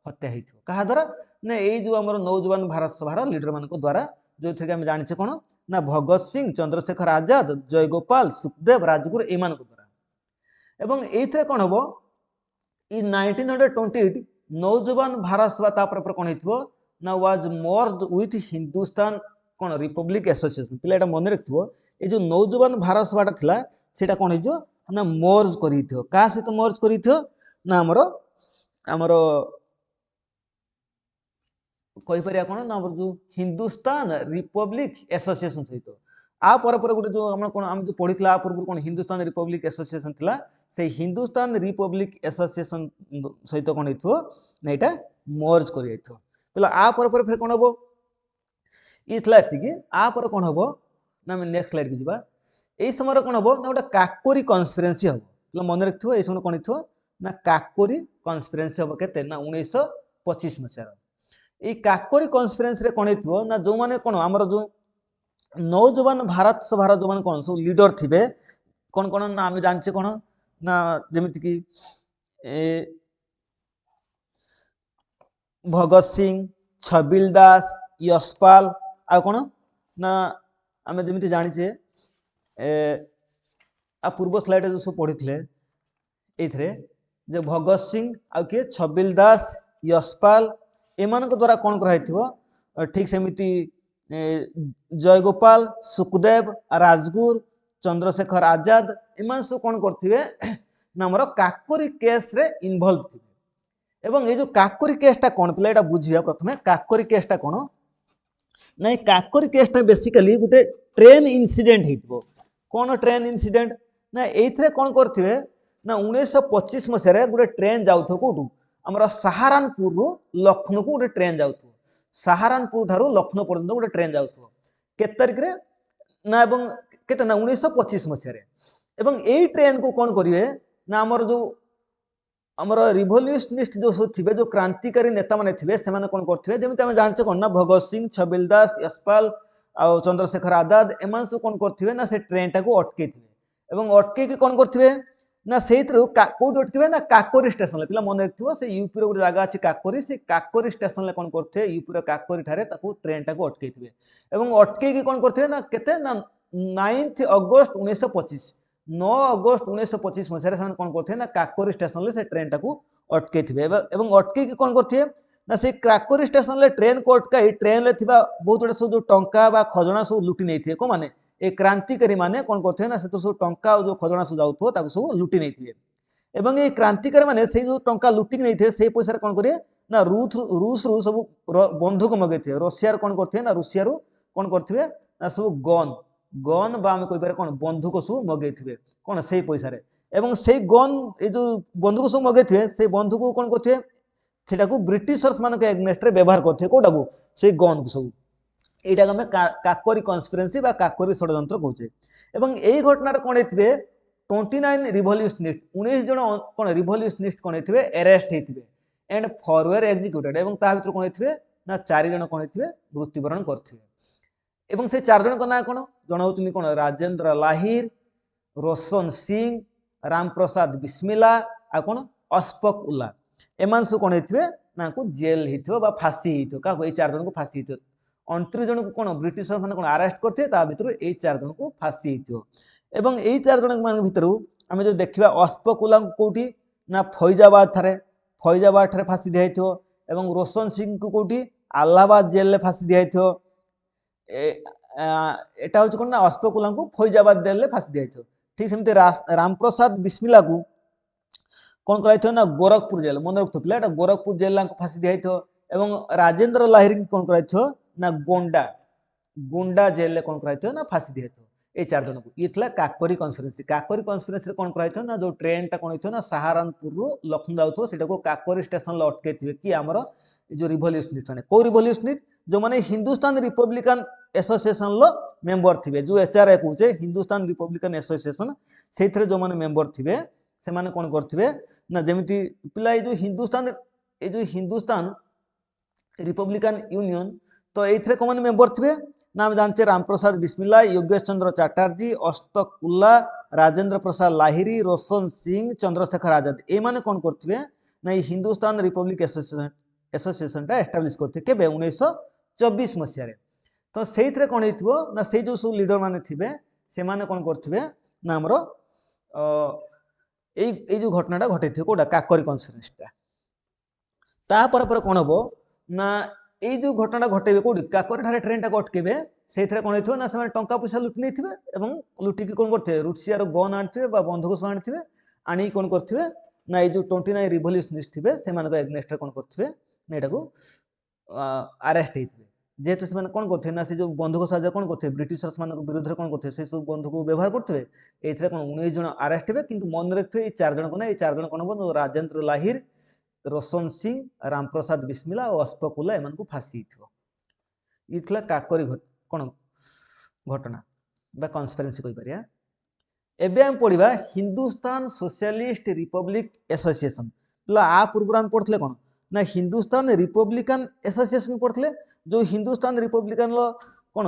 हत्या हो क्या द्वारा ना यही जो आम नौजवान भारत सभार लीडर मान द्वारा जो थे आम जाने कौन ना भगत सिंह चंद्रशेखर आजाद जयगोपाल सुखदेव राजगुरु एमान द्वारा एवं ये कौन हम इन 1928 नौजवान भारत सभा तापर कौन हो ना वाज मर्ज विथ हिंदुस्तान कौन रिपब्लिक एसोसिएशन पिला एटा मन रखिथो ये जो नौजवान भारत सभाटा थिला सेटा कौन हो ना मर्ज करिथो का सहित मर्ज करिथो ना हमर कहि परिया कौन ना जो हिंदुस्तान रिपब्लिक एसोसिएशन सहित आ पर गोटे जो हम कौन आम जो पढ़ी पूर्व कौन हिंदुस्तान रिपब्लिक एसोसिएशन थिला से हिंदुस्तान रिपब्लिक एसोसिएशन सहित कौन हो ना यहाँ मर्ज कर पहले आ पर फिर कौन हम ये आपर कौन हम ना नेक्स्ट स्लाइड की जावा यही समय कौन हम ना गोटे काकोरी कन्स्पिरेसी हम पे मन रखिथो ये समय कौन हो ना काकोरी कन्स्पिरेसी हम के ना 1925 मसीहार ये काकोरी कन्स्पिरेसी कौन हो ना जो मैंने कौन आमर जो नौजवान भारत सभार जो मैंने कौन सब लीडर थे कौन कौन ना आम जाने कौन ना जमीक भगत सिंह छबिल दास यशपाल आ कौन ना आम जमी जाचे आ पूर्व स्लाइड जो सब पढ़ी थे ये जो भगत सिंह आ किए छबिल दास यशपाल एमान द्वारा कौन कर ठीक सेमती जयगोपाल सुखदेव राजगुरु चंद्रशेखर आजाद एमान सब कौन करते ना आमर काकोरी केस रे इनवल्व थे एवं ये जो काकोरी केसटा कौन पे यहाँ बुझा प्रथम काकोरी केसटा कौन ना काकोरी केसटा बेसिकली गोटे ट्रेन इनसीडेंट हो कौन ट्रेन इनसीडेंट ना ये कौन करते ना 1925 मसीह गोटे ट्रेन जाऊ कौटू आमर सहारनपुर रु लखनऊ को गोटे ट्रेन जाऊ सहारनपुर ठारू लखनऊ पर्यटन गोटे ट्रेन जाऊ के तारिख ना के ना 1925 मसीह यही ट्रेन को कौन करेंगे ना आमर जो आमर रिवल्यूशनिस्ट जो सब थे जो क्रांतिकारी नेता मैंने थे से कौन करते जमी आम जाने कौन ना भगत सिंह छबिल दास यशपाल आ चंद्रशेखर आजाद एम सब कौन करते ना से ट्रेन टाक अटकई अटकई कौन करते ना से कौट अटकवे ना काकोरी स्टेशन पे मन रखिए से यूपी गोटे जगह अच्छी काकोरी से काकोरी स्टेशन कौन करते यूपी काकोरी ठारे ट्रेन टाक अटकई अटकई कौन करते ना केते ना 9 अगस्त 1925 9 अगस्त 1925 मसीह कौन करते ना काकोरी स्टेशन से ट्रेन टाक अटकई अटकई कौन करते ना से काकोरी स्टेशन ट्रेन को अटकाई ट्रेन में बहुत गुड़े सब जो टंका खजना सब लुटि नहीं कौन मैंने ये क्रांतिकारी माने कौन करते ना से सब टंका जो खजना सब जाऊ सब लुटि नहीं ये क्रांतिकारी माने से जो टंका लुटि नहीं से पैसा कौन करेंगे ना रूस रु सब बंधुक मगै थे रशिया कौन करते ना रूसिया कौन करते ना सब गन गन आम कहीपर कौन बंधुक सब मगै थे कौन से पैसा से गन ये जो बंधुक सब मगै थे से बंधुक कौन करते से ब्रिटिशर्स मान एगनेस्ट व्यवहार करते कौटा को से गन को सब यहाँ आम काकोरी कन्स्पिरेसी काकोरी षड्यंत्र कहे यही घटना कौन होते 29 रिवल्यूशनिस्ट 19 जन कौन रिवल्यूशनिस्ट कौन होते अरेस्ट होते एंड फॉरवेयर एग्जीक्यूटेड भर कौन होते ना 4 जन कौन होते मृत्युवरण करते से 4 जन ना कौन जन होती कौन राजेंद्र लाहिर रोशन सिंह राम प्रसाद बिस्मिला आ कौन अशफक उल्ला एम सब कौन होते ना जेल हो फांसी हो क्या 4 जन को फांसी हो 29 जन को कौन ब्रिटिश मैंने कौन अरेस्ट करते भर ये 4 जन को फांसी हो एवं यही 4 जन मान भितर आम जो देखा अश्फकुल्ला कौटी ना फैजाबाद ठारे फांसी दिखाई एवं रोशन सिंह को कौटी आलाहाबाद जेल में फांसी दिखाई एटा हूँ कौन ना अश्फकुल्ला को फैजाबाद जेल में फांसी दिखाई ठीक सेमती रामप्रसाद बिस्मिला को कौन कर ना गोरखपुर जेल मन रखु पे गोरखपुर जेल फांसी दिखाई एवं राजेंद्र लाहिरी कौन कर ना गोंडा जेल में कौन कर ना फांसी दिखाई ये 4 जन को ये काकोरी कन्स्पिरेसी कौन कर ना जो ट्रेन टा कौन हो ना सहारनपुर रु लखनऊ जाऊ से काकोरी स्टेशन अटकई थे कि आमर जो रिभल्यूशनिस्ट मैंने कौ रिभल्यूशनिस्ट जो मैंने हिंदुस्तान रिपब्लिकन एसोसिएशन मेंबर थे जो एचआरए कहे हिंदुस्तान रिपब्लिकन एसोसिएशन से जो मैंने मेंबर थे से माने कौन करथिबे ना जेमिति पिला ये जो हिंदुस्तान रिपब्लिकन यूनियन तो एथरे कौन मेंबर थे ना हम जानते रामप्रसाद बिस्मिल्ला योगेश चंद्र चैटर्जी अश्फकुल्ला राजेंद्र प्रसाद लाहिरी रोशन सिंह चंद्रशेखर आजाद ये माने कौन करथिबे ना ये हिंदुस्तान रिपब्लिक एसोसिएशन टा एस्टाब्लिश करथे केबे 1924 मसिया रे तो सेइथरे कौन हेथिबो ना से जो सब लीडर माने थिबे से माने कौन करथिबे ना हमरो जो घटनाटा घटे थे कौटा काकोरी कन्स्पिरेसीटा तापर कौन हम ना ये जो घटनाटा घटेबे कौटी काकोरी ठारे ट्रेन टाक अटकेबे से कौन हो ना से टंका पैसा लुटि नहीं लुटिकी कौन करते रुषियार गन आनी बंधुक सब आनी आनी कौन करेंगे ना ये जो 29 रिभल्यूशनिस्ट थे से एगनेस्ट कौन करेंगे ना यहाँ आरेस्ट होते जेहेतु से कौन करते ना से जो बंधुक साजा कौन करते ब्रिटिशर्स मान विरुद्ध में कौन करते से सब बंधुक व्यवहार करते ये कौन 19 जन आरेस्ट हे कि मन रखिए ये 4 जन को ना ये 4 जन कौन हम राजेंद्र लाहिर रोशन सिंह रामप्रसाद बिस्मिला और अश्फकुल्ला एम फांसी ये काकोरी कौन घटना कन्स्पिरेसी कहीपर एबे हम पढ़ा हिंदुस्तान सोशलिस्ट रिपब्लिक एसोसिएशन पिला आ पूर्व आम पढ़ते कौन ना हिंदुस्तान रिपब्लिकन एसोसिएशन पढ़ते जो हिंदुस्तान रिपब्लिकन कौन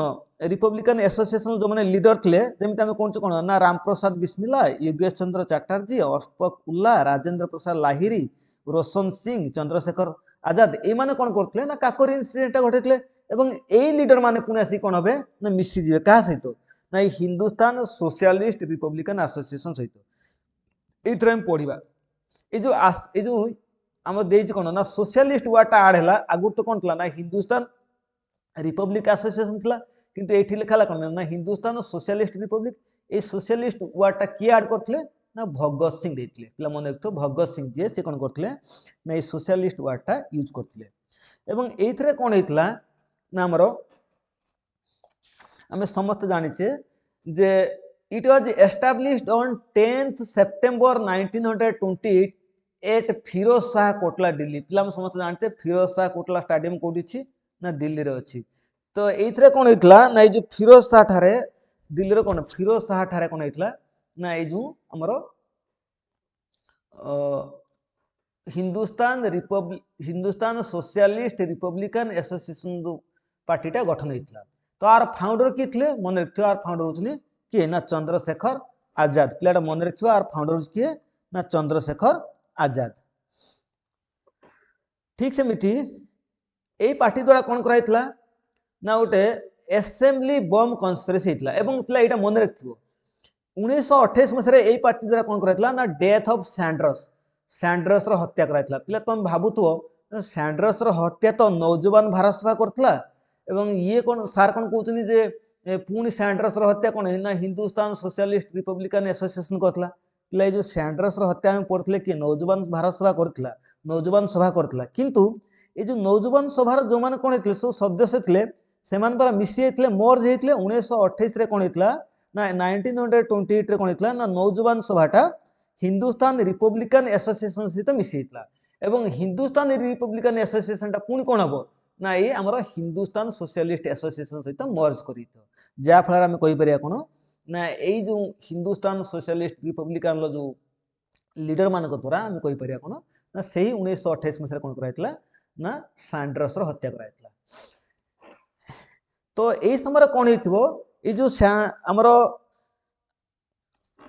रिपब्लिकन एसोसिएशन जो मैंने लीडर थे जमी आम कौन कौन ना रामप्रसाद बिस्मिला योगेश चंद्र चैटर्जी अश्फकुल्ला राजेंद्र प्रसाद लाहिरी रोशन सिंह चंद्रशेखर आजाद ये माने कौन करते ना काकोरी इनसीडेंट घटे यही लीडर माने पुणी आसी कौन हे ना मिशीजे क्या सहित ना हिंदुस्तान सोशलिस्ट रिपब्लिकन एसोसिएशन सहित ये पढ़ा ये जो आम दे कौन ना सोशलिस्ट वार्डटा आड है आगु तो कौन था ना हिंदुस्तान रिपब्लिक एसोसिएशन था किंतु ये लिखा कौन ना हिंदुस्तान सोशलिस्ट रिपब्लिक ये सोशलिस्ट वार्डटा किए आड करते ना भगत सिंह देते पे मन रखो भगत सिंह जी से कौन करते ना ये सोशलिस्ट वार्डटा यूज करते ये कौन होता ना आमर आम समस्त जाचे जे it was established on 10th September 1928 at Firoz Shah Kotla Delhi पिला समस्त जानते फिरोज शाह कोटला स्टाडियम कौटी ना दिल्ली रे अच्छी तो ये कौन होता ना ये फिरोज शाह ठारे दिल्ली रे कौन फिरोज शाह ठारे कौन होता ना ये जो आमर हिंदुस्तान सोशलिस्ट रिपब्लिकन एसोसिएशन जो पार्टीटा गठन होता तो आर फाउंडर किए थे मन रखिए आर फाउंडर होती किए ना चंद्रशेखर आजाद पिलाटा मन रखिए आर फाउंडर किए ना चंद्रशेखर आजाद ठीक सेमती यही पार्टी द्वारा कौन कराइला ना गोटे एसेम्बली बम कन्स्पिरेसी होता है पिला यहाँ मन रखिए 1928 मसीह यही पार्टी द्वारा कौन कराइला ना डेथ ऑफ सैंडर्स हत्या कराइला पिला तुम भावुव सैंडर्स हत्या तो नौजवान भारत सभा करथिला एवं ये कौन सार कौन कहते जे पुणी सैंडर्स हत्या कौन ना हिंदुस्तान सोशलिस्ट रिपब्लिकन एसोसिएशन करथिला पिला जो सैंडर्स हत्या में पढ़ते कि नौजवान भारत सभा करथिला नौजवान सभा करथिला किंतु ये जो नौजवान सभार जो मैंने कौन होते सब सदस्य थे से मिसी जाते मर्ज होते 1928 कौन होता ना 1928 कौन होता ना नौजवान सभाटा हिंदुस्तान रिपब्लिकन एसोसिएशन सहित मिसी जाता हिंदुस्तान रिपब्लिकन एसोसिएशन पुणी कौन हम ना ये आमर हिंदुस्तान सोशलिस्ट एसोसिएशन सहित मर्ज कर जहाँफल आम कहीपर कौन ना यही जो हिंदुस्तान सोशलिस्ट रिपब्लिकन जो लीडर मान द्वारा आम कहीपर कौन ना से 1928 मसीह कौन कराइला ना सैंडर्स हत्या कराइला तो यही समय कौन हो ये जो आमर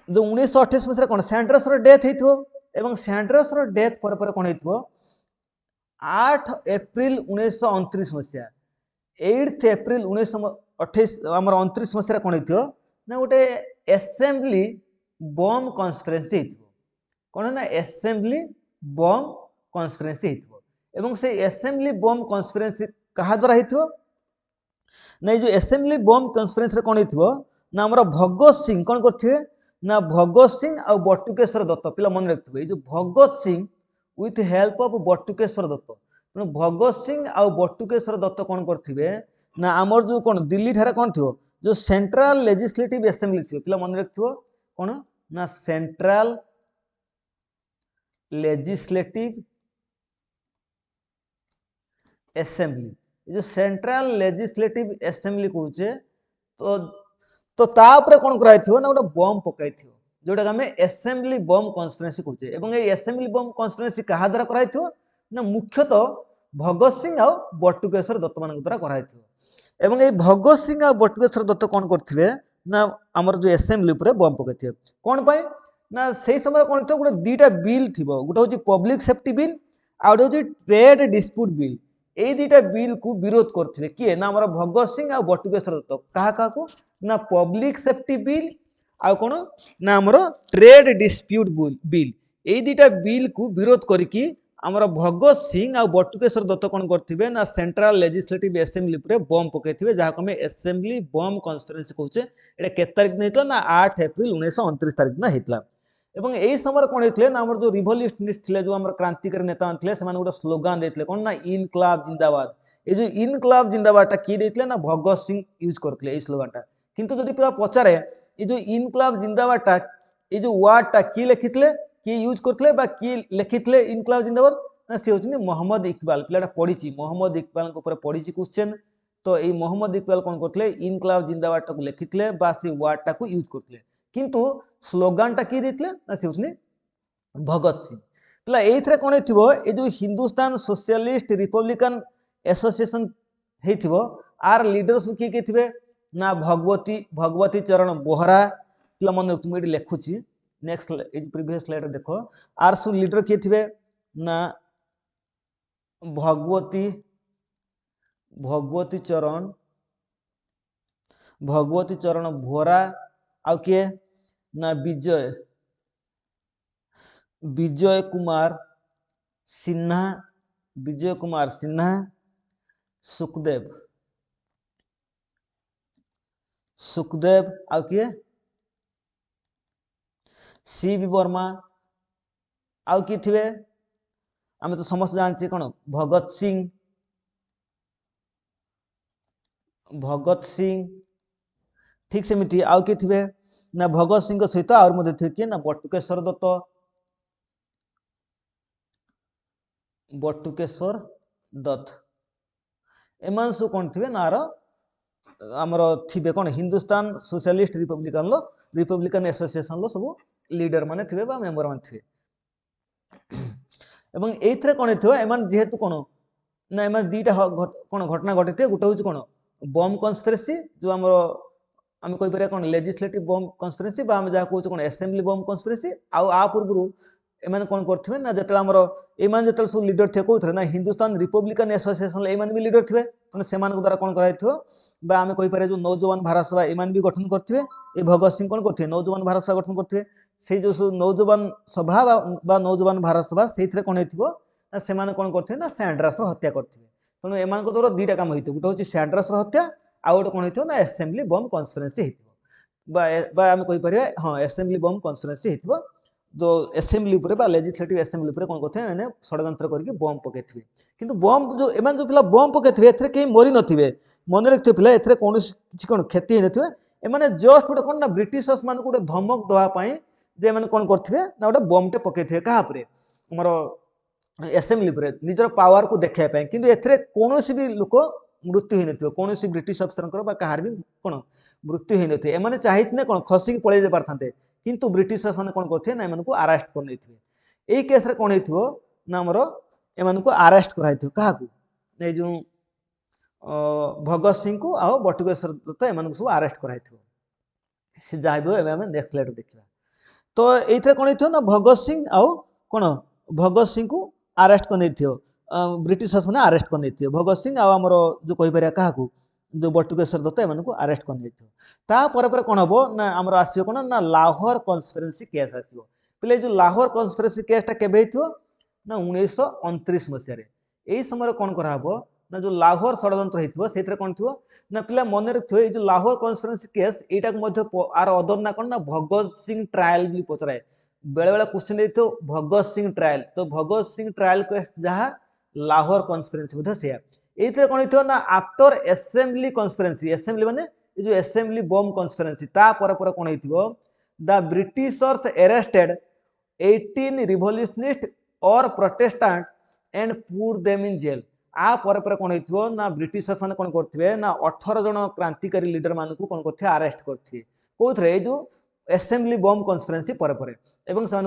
जो 1928 मसीह कौन सैंडर्स डेथ हो सैंडर्स डेथ पर कौन हो 8 एप्रिल 1929 मसीहा 8 एप्रिल 1928 आमर 29 मसीह कौन हो ना गोटे एसेंबली बम कन्स्पिरेसी हेतिबो कोन ना एसेंबली बम कन्स्पिरेसी हेतिबो एवं से एसेंबली बम कन्स्पिरेसी कहा द्वारा हेतिबो ना जो एसेंबली बम कन्स्पिरेसी रे कोन हेतिबो ना हमर भगत सिंह कोन करथिबे ना भगत सिंह आ बटुकेश्वर दत्त पिला मन रखथिबे ए जो Bhagat Singh with help of Batukeshwar Dutt तेणु भगत सिंह आ बटुकेश्वर दत्त कोन करथिबे ना हमर जो कोन दिल्ली ठारे कोन थिबो जो सेंट्रल लेजिस्लेटिव असेंबली थिबो पिला मन रखथिबो कोन ना सेंट्रल लेजिस्लेटिव असेंबली जो सेंट्रल लेजिस्लेटिव असेंबली कहूचे तो तो तापर कोन कराय थिबो ना गोटे बम पकाय थिबो जोटा हमें असेंबली बम कन्स्पिरेसी कहूचे एवं ए असेंबली बम कन्स्पिरेसी कहा द्वारा कराय थिबो ना मुख्यतः भगत सिंह आ बटुकेश्वर दत्त मान द्वारा कराय थिबो एवं ए भगत सिंह आ बटुकेश्वर दत्त कोन करथिबे ना हमर जो असेंबली ऊपर बम पकाय थिबे कोन पाए ना सेही समय कोन थिबो गोटे दीटा बिल थिबो गोटे होची पब्लिक सेफ्टी बिल आ गोटे होची ट्रेड डिस्प्यूट बिल ए दुटा बिल को विरोध करथिबे किए ना हमर भगत सिंह आ बटुकेश्वर दत्त कहा को ना पब्लिक सेफ्टी बिल आ कोन ना हमर ट्रेड डिस्प्यूट बिल ए दुटा बिल को विरोध करिकी हमर भगत सिंह आ बटुकेश्वर दत्त कोन करथिबे ना सेंट्रल लेजिस्लेटिव असेंबली पर बम पकेथिबे जहा को हम असेंबली बम कन्स्पिरेसी कहूचे एटा केत तारिख दिन हेतला ना 8 अप्रैल 1929 तारिख दिन हेतला एवं एही समय कोन हेतले ना हमर जो रिवोल्यूशनिस्ट थिले जो हमर क्रांतिकारी नेता थिले सेमान गोटे स्लोगान देथिले कोन ना इनकलाब जिंदाबाद ए जो इनकलाब जिंदाबाद ता की देथिले ना भगत सिंह यूज करथिले ए स्लोगान ता किंतु जदि पिला पचारे ए जो इनकलाब जिंदाबाद ता ए जो वर्ड ता की लिखिथिले की यूज करथिले बा की लिखिथिले इनकलाब जिंदाबाद ना से होचनी मोहम्मद इकबाल पिलाटा पढिची मोहम्मद इकबाल को ऊपर पढिची क्वेश्चन तो ए मोहम्मद इकबाल कोन करथिले इनकलाब जिंदाबाद ता को लिखिथिले बा से वर्ड ता को यूज करथिले किंतु स्लोगान टा की देथिले ना से होचनी भगत सिंह पिला एथरे कोन हेतिबो ए जो हिंदुस्तान सोशलिस्ट रिपब्लिकन एसोसिएशन हेतिबो आर लीडर्स की के थिबे ना भगवती चरण बोहरा पिला मन तुम AD लेखुची next A previous slide देखो आर सु लीडर के थिबे ना भगवती चरण बोहरा आ के ना विजय कुमार सिन्हा सुखदेव आ के सीवी वर्मा आ कि थिबे आमे तो समस्त जानछि कोन भगत सिंह ठीक सेमिति आ कि थिबे ना भगत सिंह सहित और मध्ये थिबे कि ना बटुकेश्वर दत्त एमान सु कोन थिबे नार हमर थिबे कोन हिंदुस्तान सोशलिस्ट रिपब्लिकन एसोसिएशन लो सब लीडर माने थिबे बा मेंबर माने थिबे एवं एथरे कोन थिबे एमान जेहेतु कोन ना एमान दीटा कोन घटना घटिते गुटे होची कोन बम कन्स्पिरेसी जो हमर आम कहि पारे कोन लेजिस्लेटिव बम कन्स्पिरेसी बा हम जा कहू कोन असेंबली बम कन्स्पिरेसी आ पूर्वरु एमान कोन करथिबे ना जेतला हमर एमान जेतल सब लीडर थे कोथरे ना हिंदुस्तान रिपब्लिकन एसोसिएशन एमान भी लीडर थिबे तने सेमान द्वारा कोन कराइथो बा आम कहि पारे जो नौजवान भारत सभा एमान भी गठन करथिबे ए भगत सिंह कोन करथिबे नौजवान भारत सभा गठन करथिबे से जो नौजवान सभा बा नौजवान भारत सभा सेइथरे कोन हेतिबो ना सेमान कोन करथिबे ना सैंड्रास हत्या करथिबे तने एमान को द्वारा दीटा काम होइतो गुटे होची सैंड्रास हत्या आ गोटे कोन हेतिबो ना असेंबली बम कन्स्पिरेसी हेतिबो बा आम कहि पारे हां असेंबली बम कन्स्पिरेसी हेतिबो जो असेंबली ऊपर बा लेजिस्लेटिव असेंबली ऊपर कोन करथे माने षडयंत्र करके बम पकेथिबे किंतु बम जो एमान जो पिला बम पकेथिबे एथरे के मरि नथिबे मन रखथिबे पिला एथरे कोन किछि कोन क्षति नथिबे एमाने जस्ट गोटे कोन ना ब्रिटिशर्स मान को गोटे धमक दवा पई जे माने कोन करथिबे ना गोटे बम टे पकेथिबे कहा परे हमर असेंबली ऊपर निजर पावर को देखाय पई किंतु एथरे कोनोसी भी लोक मृत्यु होई नथिबे कोनोसी ब्रिटिश अफसर बा कहार भी कोन मृत्यु होई नथिबे एमाने चाहितने कोन खसी की पळै दे पारथांते किंतु ब्रिटिश शासन कोन करथे ना एमान को अरेस्ट कर नैथिबे एई केस रे कोन हेथिबो ना हमर एमान को अरेस्ट कराइथो कहा को ए जो भगत सिंह को आ बटुकेश्वर दत्त एमान को सब अरेस्ट कराइथो से जाइबो एबे हम नेक्स्ट स्लाइड देखिबा तो एइथरे कोन हेथिबो ना भगत सिंह आ कोन भगत सिंह को अरेस्ट कर नैथियो ब्रिटिश शासन अरेस्ट कर नैथियो भगत सिंह आ हमर जो कहि परिया कहा को जो बटुकेश्वर दत्त एम अरेस्ट कर कौन हम ना आमर आसो कौन ना लाहौर कन्स्पिरेसी केस आसो पे जो लाहौर कन्स्पिरेसी केसटा केबे ना 1929 मसीह यही समय कौन कराब ना जो लाहौर षड्यंत्र होता कौन थो ना पिला मन रखियो ये जो लाहौर कन्स्पिरेसी केस यहाँ आर अदर ना कौन ना भगत सिंह ट्रायल भी पचराए बेले बेले क्वेश्चन देते भगत सिंह ट्रायल तो भगत सिंह ट्रायल केस जहाँ लाहौर कन्स्पिरेसी से ये कौन हो ना आफ्टर एसेम्बली कन्स्पिरेसी एसेम्बली माने जो एसेम्बली बम कन्स्पिरेसी कौन हो द ब्रिटिशर्स अरेस्टेड 18 रिवोल्यूशनिस्ट और protestant and put them in jail आ कौन हो ना ब्रिटिशर्स मैंने कौन करते ना 18 जन क्रांतिकारी लीडर मान को कौन करते अरेस्ट करते कौन जो एसेम्बली बम कन्स्पिरेसी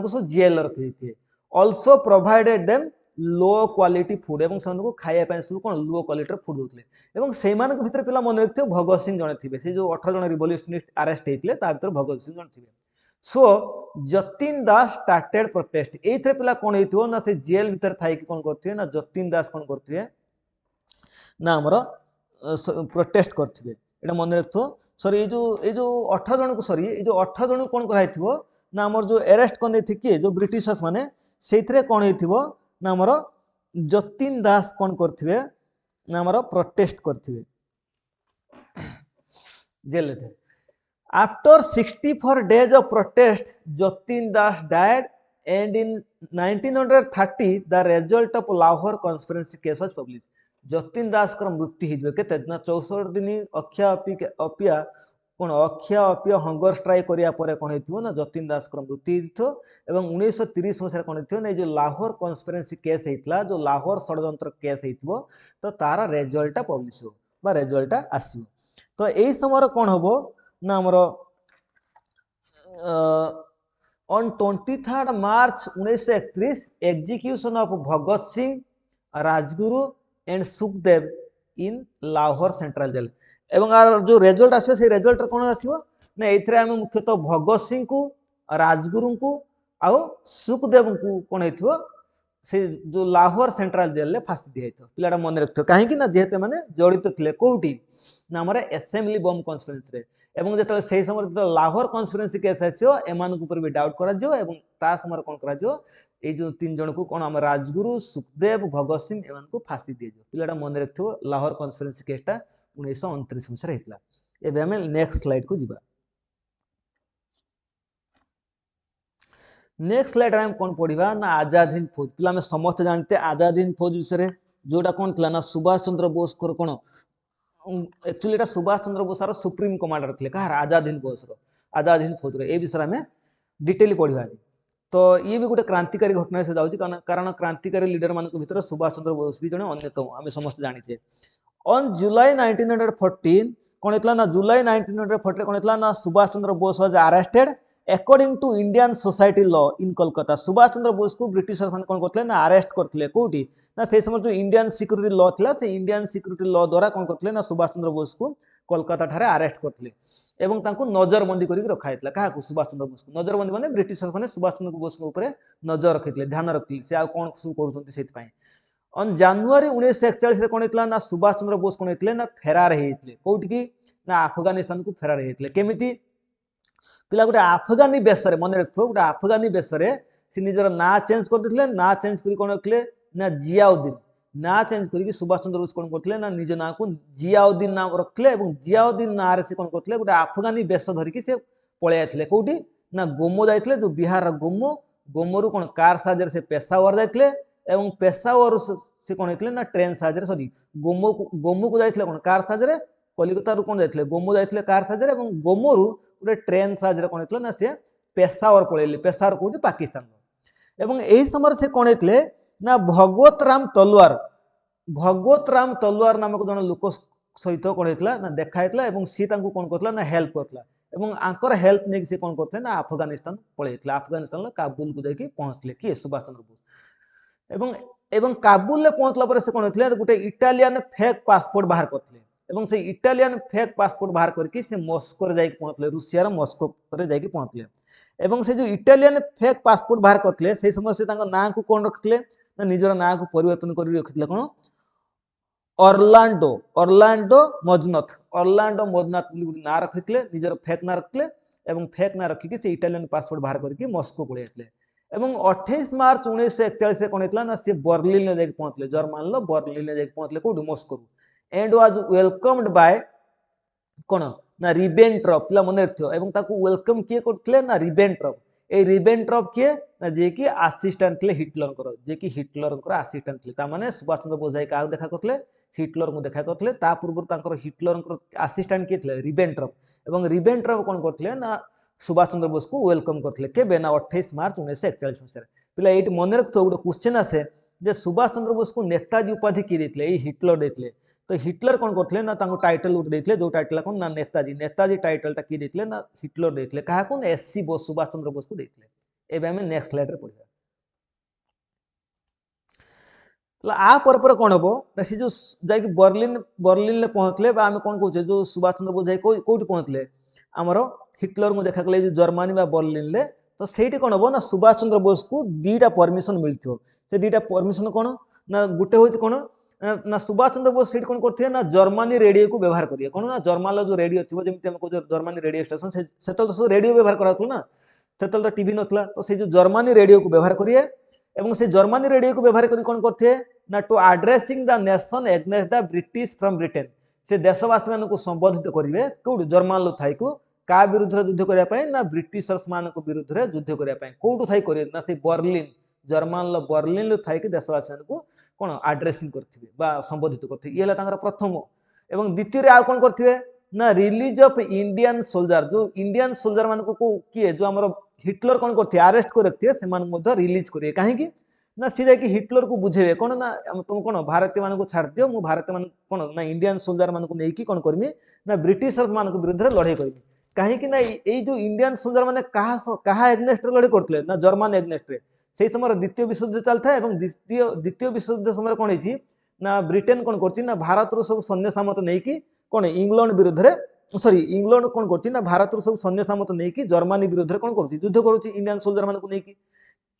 सब जेल रखी also provided them low quality food एवं से खाया सब कौन लो क्वालिटी फूड देते से भर पिला मन रखिए भगत सिंह जड़े थे से जो 18 जन रिवोल्यूशनिस्ट अरेस्ट होते भगत सिंह जन थे सो जतीन दास स्टार्टेड प्रोटेस्ट ये पिला कौन हो ना से जेल भीतर थी कौन करते ना जतीन दास कौन करते ना आमर प्रोटेस्ट करते ये मन रखो सॉरी ये जो 18 जन को सॉरी ये जो 18 जन कौन कराई ना आमर जो अरेस्ट कर किए जो ब्रिटिशर्स माने से कौन हो ना आमर जतीन दास कौन करथिबे ना आमर प्रोटेस्ट करथिबे जेल थे after 64 days of protest Jatin Das died and in 1930 the result of Lahore conspiracy case was publish Jatin Das कर मृत्यु हो केते ना 64 दिन अपिया कौन अक्षय अप्य हंगर स्ट्राइक करिया परे कौन हो ना जतीन दास मृत्यु हो 1930 मसीह कौन हो ना जो लाहौर कन्स्पिरेसी केस होता जो लाहौर षड्यंत्र केस हो तो तार रेजल्टा पब्लिश हो रेजल्टा आसो तो यही समय कौन हम ना आमर on 23 March 1931 execution of Bhagat Singh Rajguru and Sukhdev in Lahore central jail एवं आर जो रेजल्ट आसो से रेजल्ट कौन आसो ना ये आम मुख्यतः भगत सिंह को राजगुरु को आउ सुखदेव को कौन हो से जो लाहौर सेंट्रल जेल फांसी दी पिलाटा मन रखियो कहीं ना जेहेतु मैंने जड़ित थे कौटी ना आम एसेम्बली बम कन्स्पिरेसी एवं जो से समय जो लाहौर कन्स्पिरेसी केस आसो एम भी डाउट कर समय कौन कर ये जो 3 जन को कौन आम राजगुरु सुखदेव भगत सिंह एम फांसी दी पिलाटा मन रखियो लाहौर कन्स्पिरेसी केसटा 1929 मसीह होता है आम नेक्स्ट स्लाइड को जीवा नेक्स्ट स्लाइड आम कौन पढ़ा ना आजाद हिंद फौज पिला आम समस्त जानते आजाद हिंद फौज विषय जोटा कौन थी ना सुभाष चंद्र बोस कौन actually Subhash Chandra Bose supreme commander थे कहार आजाद हिंद बोस आजाद हिंद फौज ये विषय आम डिटेल पढ़ा तो ये भी गोटे क्रांतिकारी घटना से जाऊँगी कारण क्रांतिकारी लीडर मान भर सुभाष चंद्र बोस भी जड़े अन्यतम आम समस्त जानीचे ऑन जुलाई 1914 कौन होता ना जुलाई 1914 कौन होता ना Subhash Chandra Bose was arrested according to Indian society law in Kolkata Subhash Chandra Bose को ब्रिटिशर्स मान कौन करते ना अरेस्ट करते कौटी ना से समय जो इंडियन सिक्यूरिटी लॉ था से इंडियन सिक्यूरिटी लॉ द्वारा कौन करते ना सुभाष चंद्र बोस को कोलकाता ठारे अरेस्ट करते एवं तांको नजरबंदी करके रखाइला क्या सुभाष चंद्र बोस को नजरबंदी माने ब्रिटिशर्स माने सुभाष चंद्र बोस को ऊपर नजर रखिते ध्यान रखिते से आ कौन सब कर ऑन जनवरी 1941 कौन होता ना सुभाष चंद्र बोस कौन होते ना फेरार होते कौटी की ना अफगानिस्तान को फेरार होते केमिति पिला गोटे अफगानी बेस मन रखो गोटे अफगानी बेस से निजर ना चेंज करते ना चेंज कर कौन रखिले ना जियाउद्दीन ना चेंज करके सुभाष चंद्र बोस कौन करते ना निज ना को जियाउद्दीन नाम रखिले जियाउद्दीन ना से कौन करते गोटे अफगानी बेस धरिकी से पलि जाते कौटी ना गोमो जाते जो बिहार गोमो गोमरू कौन कार साहाଯ୍य से पेशावर जाते एवं पेशावर से कौन होते ना ट्रेन साहाଯ୍य सॉरी गोमू को जाते कौन कार साहाଯ୍य कलिकता कौन जाते गोमू जाते कार साहाଯ୍य गोमरू गोटे ट्रेन साहाଯ୍य कौन होता ना से पेशावर पलैले पेशावर कौटी पाकिस्तान एवं यही समय से कौन होते ना भगवत राम तलवार नामक जन लोक सहित कौन होता ना देखाई सी कौन करता ना हेल्प करता आंकर हेल्प नहीं से कौन करते ना अफगानिस्तान पलैते अफगानिस्तान काबुल को जाकि पहुँचले किए सुभाष चंद्र बोस एवं काबुल पहुँचला से कौन होता गोटे इटालियन फेक पासपोर्ट बाहर करते से इटालियन फेक पासपोर्ट बाहर करके से मस्को जाकि पहुँचले रूसियार मस्को जाकि पहुँचले एवं से जो इटालियन फेक पासपोर्ट बाहर करते से समय से ना को कौन रखिले ना निजर ना को परिवर्तन कर रखिले कौन ଅର୍ଲାଣ୍ଡୋ ଅର୍ଲାଣ୍ଡୋ ମଜନଥ ଅର୍ଲାଣ୍ଡୋ ମଜନଥ ବୋଲି ଗୋଟେ ନାଁ ରଖିଥିଲେ, ନିଜର ଫେକ୍ ନାଁ ରଖିଥିଲେ ଏବଂ ଫେକ୍ ନାଁ ରଖିକି ସେ ଇଟାଲିଆନ ପାସପୋର୍ଟ ବାହାର କରିକି ମସ୍କୋ ପଳେଇ ଯାଇଥିଲେ। ଏବଂ 28 ମାର୍ଚ୍ଚ 1941 କଣ ହେଇଥିଲା ନା ସେ ବର୍ଲିନରେ ଯାଇକି ପହଞ୍ଚିଲେ, ଜର୍ମାନର ବର୍ଲିନରେ ଯାଇକି ପହଞ୍ଚିଲେ, କୋଉଠି ମସ୍କୋ, ଏଣ୍ଡ ୱାଜ ୱେଲକମ୍ଡ ବାय କଣ ନା ରିବେନଟ୍ରପ, ପିଲା ମନେ ରଖିଥିବ, ଏବଂ ତାକୁ ୱେଲକମ୍ କିଏ କରୁଥିଲେ ନା ରିବେନଟ୍ରପ। এই রিবেনট্রপ কিଏ ନା ଯିଏକି ଆସିଷ୍ଟାଣ୍ଟ ଥିଲେ ହିଟଲରଙ୍କର, ଯିଏକି ହିଟଲରଙ୍କର ଆସିଷ୍ଟାଣ୍ଟ ଥିଲେ। ତାମାନେ ସୁଭାଷ ଚନ୍ଦ୍ର ବୋଷ ଯାଇ କାହାକୁ ଦେଖା କରିଥିଲେ, ହିଟଲରଙ୍କୁ ଦେଖା କରିଥିଲେ। ତା ପୂର୍ବରୁ ତାଙ୍କର ହିଟଲରଙ୍କର ଆସିଷ୍ଟାଣ୍ଟ କିଏ ଥିଲେ, ରିବେନଟ୍ରପ। ଏବଂ ରିବେନଟ୍ରପ କଣ କରିଥିଲେ ନା ସୁଭାଷ ଚନ୍ଦ୍ର ବୋଷକୁ ୱେଲକମ୍ କରିଥିଲେ, କେବେ ନା 28 ମାର୍ଚ୍ଚ 1941 ମସିହାରେ। ପିଲା ଏଇଠି ମନେ ରଖିଥିବ ଗୋଟେ କ୍ୱେଶ୍ଚନ ଆସେ ଯେ ସୁଭାଷ ଚନ୍ଦ୍ର ବୋଷକୁ ନେତାଜୀ ଉପାଧି କିଏ ଦେଇଥିଲେ, ଏଇ ହିଟଲର ଦେଇଥିଲେ। ତ ହିଟଲର କଣ କରିଥିଲେ ନା ତାଙ୍କୁ ଟାଇଟଲ ଗୋଟେ ଦେଇଥିଲେ, ଯୋଉ ଟାଇଟଲ କଣ ନା ନେତାଜୀ, ନେତାଜୀ ଟାଇଟଲଟା କିଏ ଦେଇଥିଲେ ନା ହିଟଲର ଦେଇଥିଲେ। କାହାକୁ ନା ଏସସି ବୋଷ, ସୁଭାଷ ଚନ୍ଦ୍ର ବୋଷକୁ ଦେଇଥିଲେ। ଏବେ ଆମେ ନେକ୍ସଟ ସ୍ଲାଇଡରେ ପଢିବା। आ पर पर कौन हम ना सी जो जाकि बर्लिन पहुँचले, आम कौन कहे जो सुभाष चंद्र बोस जाए कौटी पहुँचले आमर हिटलर को देखा कले जर्मनी बर्लिन, तो सही कौन हम ना सुभाष चंद्र बोस को दीटा परमिशन मिलती से दीटा परमिशन कौन ना गोटे हूँ कौन ना सुभाष चंद्र बोस से कौन करते ना जर्मनी रेडियो को व्यवहार करिए, कौन ना जर्मान जो रेडियो थी जमी कह जर्मनी रेडियो स्टेशन से सब रेडियो व्यवहार करा ना, से तो टीवी नथला, तो से जो जर्मनी रेडियो को व्यवहार करिए এবং সেই জর্মানি রেডিও को व्यवहार करी कौन करते ना to addressing the nation against the British from Britain, से देशवासी मान संबोधित करेंगे कौटू जर्मान थाई को क्या विरुद्ध युद्ध करने ना ब्रिटिशर्स मान विरुद्ध युद्ध करने कौटू थाई करेंगे ना से बर्लिन जर्मान बर्लिन थाई देशवासी मान कौन आड्रेसिंग करते संबोधित करते, ये प्रथम। एवं द्वितीय आउ कौन करते ना रिलीज ऑफ इंडियन सोल्जर, जो इंडियन सोल्जर मान को किए जो आम हिटलर कौन करते आरेस्ट कर रखिए से रिलीज करेंगे, कहीं ना सी जाकि हिटलर को बुझेबे कौन ना तुम कौन भारतीय मान को छाड़ दियो, मु भारतीय मान कौन ना इंडियन सोल्जर मान को लेकिन कौन करमी ना ब्रिटिशर्स मान विरुद्ध लड़ाई करमी, कहीं ना ये जो इंडियन सोल्जर मैंने क्या एग्नेस्ट लड़ाई करते ना जर्मान एग्नेस्ट से समय द्वितीय विश्वयुद्ध चलता है। द्वितीय विश्वयुद्ध समय कौन है ना ब्रिटेन कौन कर भारत सब सैन्य सामत नहीं कौन इंग्लैंड विरुद्ध सॉरी इंग्लैंड कौन कर भारत सब सैन्य सामत नहीं जर्मनी विरुद्ध कौन कर युद्ध करुच्ची इंडियन सोल्जर मान नहीं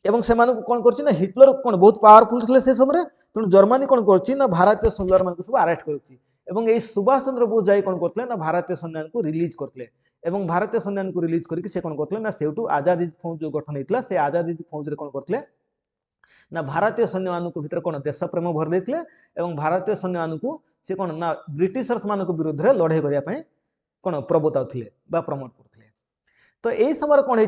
एवं से कौन कर हिटलर कौन बहुत पावरफुल थे से समय तेणु जर्मनी कौन कर भारतीय सोल्जर मान सब आरेस्ट कर सुभाष चंद्र बोस जाए कौन करते ना भारतीय सैन्य को रिलीज करते एवं भारतीय सैन्य को रिलीज करके से कौन करते ना सेठू आजादी फौज जो गठन होता से आजादी फौज कौन करते ना भारतीय सैन्य मान भर कौन देश प्रेम भर देते भारतीय सैन्य मान से कौन ना ब्रिटिशर्स मान विरुद्ध लड़ाई करने कौन प्रबोताउले प्रमोट करते। तो यही समय कौन है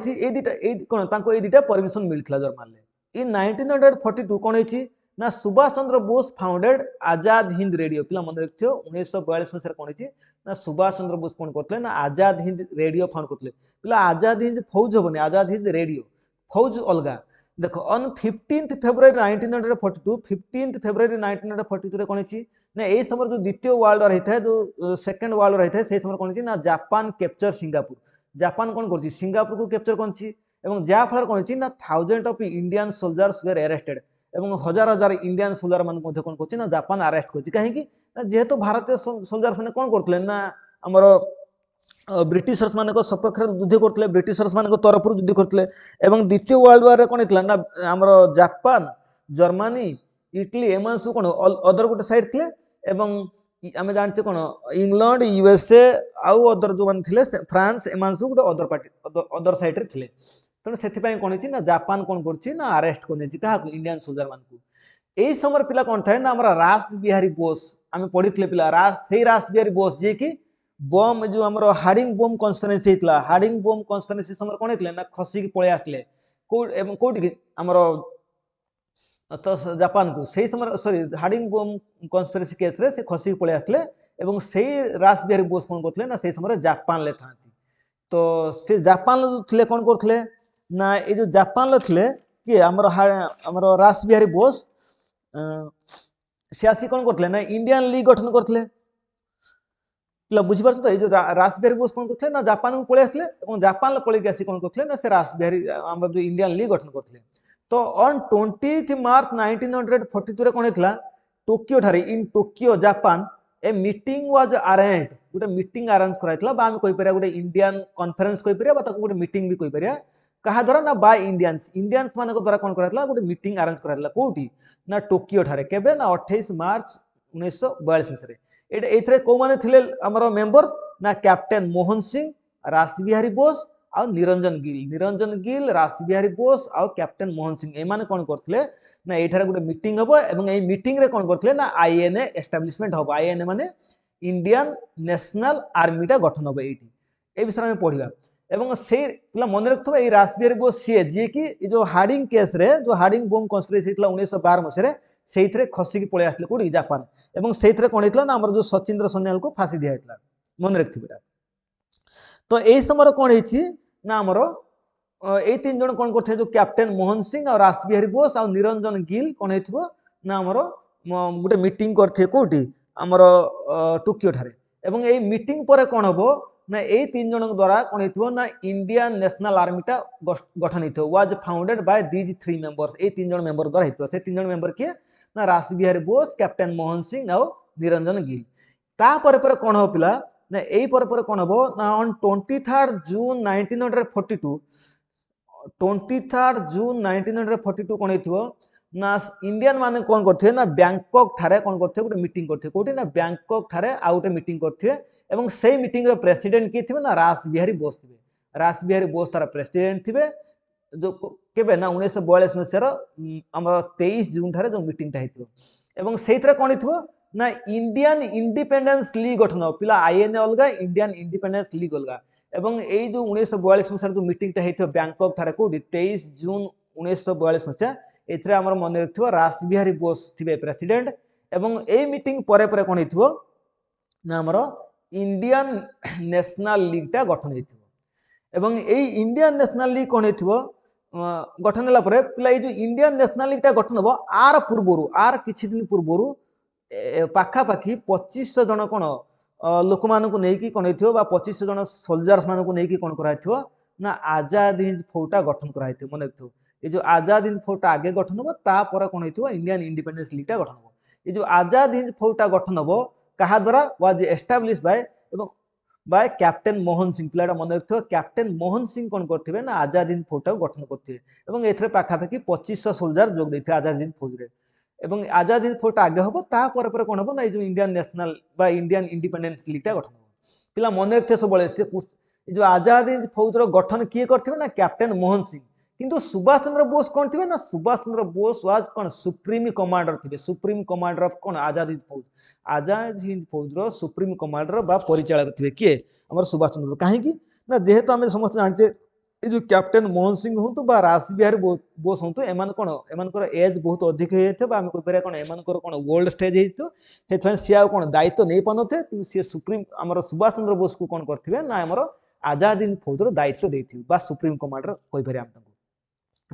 कौन ये दुटा परमिशन मिलता जर्मान इन 1942 कौन है ना सुभाष चंद्र बोस फाउंडेड आजाद हिंद रेडियो, पिला मन रखिथ 1942 मसीह कौन है ना सुभाष चंद्र बोस कौन करते ना आजाद हिंद रेडियो फाउंड करते, पिला आजाद हिंद फौज हेनी आजाद हिंद रेडियो फौज अलग। देखो ऑन 15 फेब्रुआरी 1942 15 फेब्रुआरी 1942 कौन है ना यही समय जो द्वितीय वर्ल्ड वार होता है जो सेकेंड वर्ल्ड वार होता है से समय कौन है ना जापान कैप्चर सिंगापुर, जापान कौन कर सिंगापुर को कैप्चर कर जहाँफल कौन है ना thousand of Indian soldiers were arrested हजार हजार इंडियन सोल्जर मान कौन कर जापान अरेस्ट कर कहीं जेहेतु भारतीय सोल्जर्स मैंने कौन करते ना आमर ब्रिटिशर्स मान सपक्ष युद्ध करते ब्रिटिशर्स मान तरफ युद्ध करते द्वितीय वर्ल्ड वार कौन होता ना आमर जापान जर्मनी इटली एम सब कौन अदर गोटे साइड थे आम जानचे कौन इंग्लैंड यूएसए आउ अदर जो मैंने फ्रांस एम सब गोटे अदर पार्टी अदर साइड थे तेणु से कौन है ना जापान कौन कर अरेस्ट कर क्या इंडियन सोल्जर मान को यही समय पिला कौन था ना आम रास बिहारी बोस आम पढ़ी पिला रास बिहारी बोस जी की बम जो आम हार्डिंग बम कन्स्पिरेसी होता हार्डिंग बम कन्स्पिरेसी समय कौन होता ना खसिक पलि आसते कौटी आमर तो जापान को सही समय सॉरी हार्डिंग बम कन्स्पिरेसी केस रे से खसिक पलि आसते से रास बिहारी बोस कौन करते ना से समय जापान था, तो से जापान थे कौन करते ना ये जो जापान थे किए आमर रास बिहारी बोस से आसी कौन करते ना इंडियन लीग गठन करते पिला बुझीपार तो ये रास बिहारी बोस कौन करते ना जापान को पलि आसते जापान पलि आसी कौन करते ना से रास बिहारी आम जो इंडियन लीग गठन करते। तो ऑन 20 मार्च 1942 कौन होता टोकियो ठारे in Tokyo Japan a meeting was arranged गोटे मीटिंग अरेंज कराइला आम कहीपर गोटे इंडियन कॉन्फ्रेंस कहीपर गोटे मीटिंग भी कहीपर क्या द्वारा ना बाय इंडियंस इंडियंस मान द्वारा कौन कराइला गोटे मीटिंग अरेंज कराइला कौटी ना टोकियो ठारे केबे ना 28 मार्च 1942 मसीह ये कौ माने थिले हमर मेंबर ना कैप्टेन मोहन सिंह रासबिहारी बोस आ निरंजन गिल रासबिहारी बोस आ कैप्टेन मोहन सिंह एमाने कोन करथिले ना एठारे गोटे मीटिंग हबो एवं एई मीटिंग रे कोन करथिले ना आईएनए एस्टैब्लिशमेंट हबो आईएनए माने इंडियन नेशनल आर्मी गठन हम ये विषय में पढ़ा एवं से पिला मन रखुवा ये रासबिहारी बोस सी जी कि जो हार्डिंग केस रे जो हार्डिंग बोम कन्स्पिरेसी 1912 मसीह से खसिकी पलि आसले कौटी जापान एवं से कौन होता ना आम जो सचिंद्र सन्याल को फांसी दिया मन रखिए तो यही समय कौन ना आमर ये तीन जन कौन करते जो कैप्टेन मोहन सिंह और रासबिहारी बोस और निरंजन गिल कौन हो ना आमर गोटे मीटिंग करते कौटी आमर टोकियो ठारे एवं ये मीटिंग पर कौन हम ना ये तीन जन द्वारा कौन हो ना इंडियन नेशनल आर्मीटा गठन हो was founded by these 3 members ये तीन जन मेंबर द्वारा होता से तीन जन मेंबर किए ना रासबिहारी बोस कैप्टेन मोहन सिंह और निरंजन गिल तापर पर कौन हो पिला ना यही पर कौन हम ना ऑन 23 जून 1942 23 जून 1942 कौन हो ना इंडियन माने कौन करथे ना बैंकॉक ठारे कौन करथे गोटे मीटिंग करथे कोठी ना बैंकॉक ठारे आ गोटे मीटिंग करथे एवं से मीटिंग रे प्रेसिडेंट किए थिबे ना रासबिहारी बोस थिबे रासबिहारी बोस तार प्रेसिडेंट थिबे जो केबे ना 1942 मसीहार हमर 23 जून ठारे जो मीटिंग ता हेतिबो एवं सेइतरे कोन हिथिबो ना इंडियन इंडिपेंडेंस लीग गठन पिला आईएनए अलगा इंडियन इंडिपेंडेंस लीग अलगा एवं एई जो 1942 मसीहार जो मीटिंग ता हेतिबो बैंकॉक ठारे कोठी 23 जून 1942 मसीहा एथरे हमर मन रखिबो रासबिहारी बोस थिबे प्रेसिडेंट एवं एई मीटिंग परे परे कोन हिथिबो ना हमर इंडियन नेशनल लीग टा गठन हेतिबो एवं एई इंडियन नेशनल लीग कोन हेतिबो गठन होला परे पिला ए जो इंडियन नेशनल लीग टा गठन हबो आर पूर्वरु आर किछि दिन पूर्वरु पाखा पाखी 2500 जन कोन लोक मानकु नेकी कोन हेतिबो बा 2500 जन सोल्जर्स मानकु नेकी कोन करा हेतिबो ना आजाद हिंद फौज गठन करा हेतिबो मन रखिबो ये जो आजाद हिंद फौज आगे गठन हम तापर कौन हो इंडियन इंडिपेंडेंस लीग गठन हम ये जो आजाद हिंद फौज गठन हम क्या द्वारा was establish by captain Mohan Singh पिलाटा मन रखिए कैप्टेन मोहन सिंह कौन करते ना आजाद हिंद फौज गठन करते ए पाखापाखि 2500 सोल्जर जोग देते आजाद हिंद फौज एवं आजाद हिंद फौज आगे हम तापर कौन हम ना जो इंडियन नेशनल बा इंडियन इंडिपेंडेंस लीग गठन हम पिला मन रखिए सब जो आजाद हिंद फौज गठन किए करते ना कैप्टेन मोहन सिंह किंतु सुभाष चंद्र बोस कौन थे ना सुभाष चंद्र बोस वाज कौन सुप्रीम कमांडर थे सुप्रीम कमांडर ऑफ कौन आजाद हिंद फौज सुप्रीम कमांडर बा परिचालक थे किए हमर सुभाष चंद्र कहीं ना जेहेतु आम समस्त जानते ये जो कैप्टेन मोहन सिंह हूँ बा रासबिहारी बोस हूँ एमान कौन एमानकर एज बहुत अधिक हो आम कह कौन एमानकर कौन वर्ल्ड स्टेज हो सी आ कौन दायित्व नहीं पारे कि सी सुप्रीम आमर सुभाष चंद्र बोस को कौन करते ना आमर आजाद हिंद फौज दायित्व देते बा सुप्रीम कमांडर कहीपर आम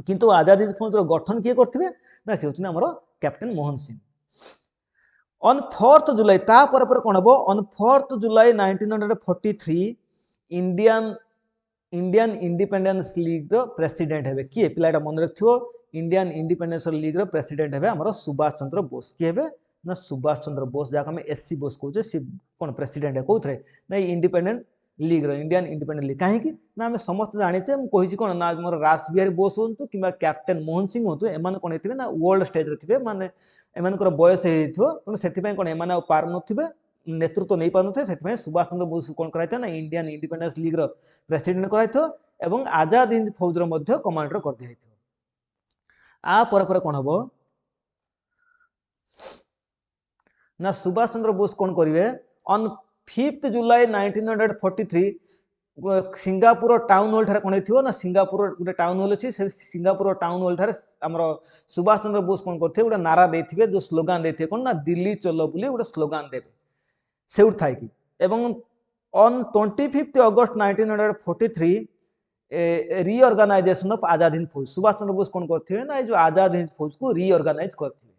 किंतु आजाद हिंद फौज गठन किए करते ना सी हूँ आमर captain Mohan Singh on 4th जुलाई तापर कौन हम on 4th July 1943 Indian independence league president है किए पिलाटा मन रखियो इंडियन इंडिपेंडेंस लीग प्रेसिडेंट है आमर सुभाष चंद्र बोस किए हे ना सुभाष चंद्र बोस जहाँ आम एससी बोस कहते सी कौन प्रेसिडेंट है कौन ना independent league Indian independent league कहीं ना आम समस्त जाचे मुझे कौन ना मोर रासबिहारी बोस हूँ कि कैप्टेन मोहन सिंह हूँ एम कौन थे ना वर्ल्ड स्टेज थे माने एमानकर बयस हो से कौन एम पार थे नेतृत्व नहीं पारे से सुभाष चंद्र बोस कौन कराई ना इंडियन इंडिपेंडेंस लीग प्रेसिडेंट कराई आजाद हिंद फौज कमांडर कर दिया आ पर कौन हम ना सुभाष चंद्र बोस कौन करेंगे on 5th July 1943 Singapore town hall ठारे कौन हो ना सिंगापुर गोटे टाउन हॉल अच्छी सिंगापुर टाउन हॉल ठारे आमर सुभाष चंद्र बोस कौन करते गोटे नारा देते जो स्लोगान देते कौन ना दिल्ली चलो बोली गोटे स्लोगान देते से थाई कि on 25th August 1943 reorganisation of Azad Hind Fauj Subhash Chandra Bose कौन करते ना जो आजाद हिंद फौज को रीऑर्गेनाइज करते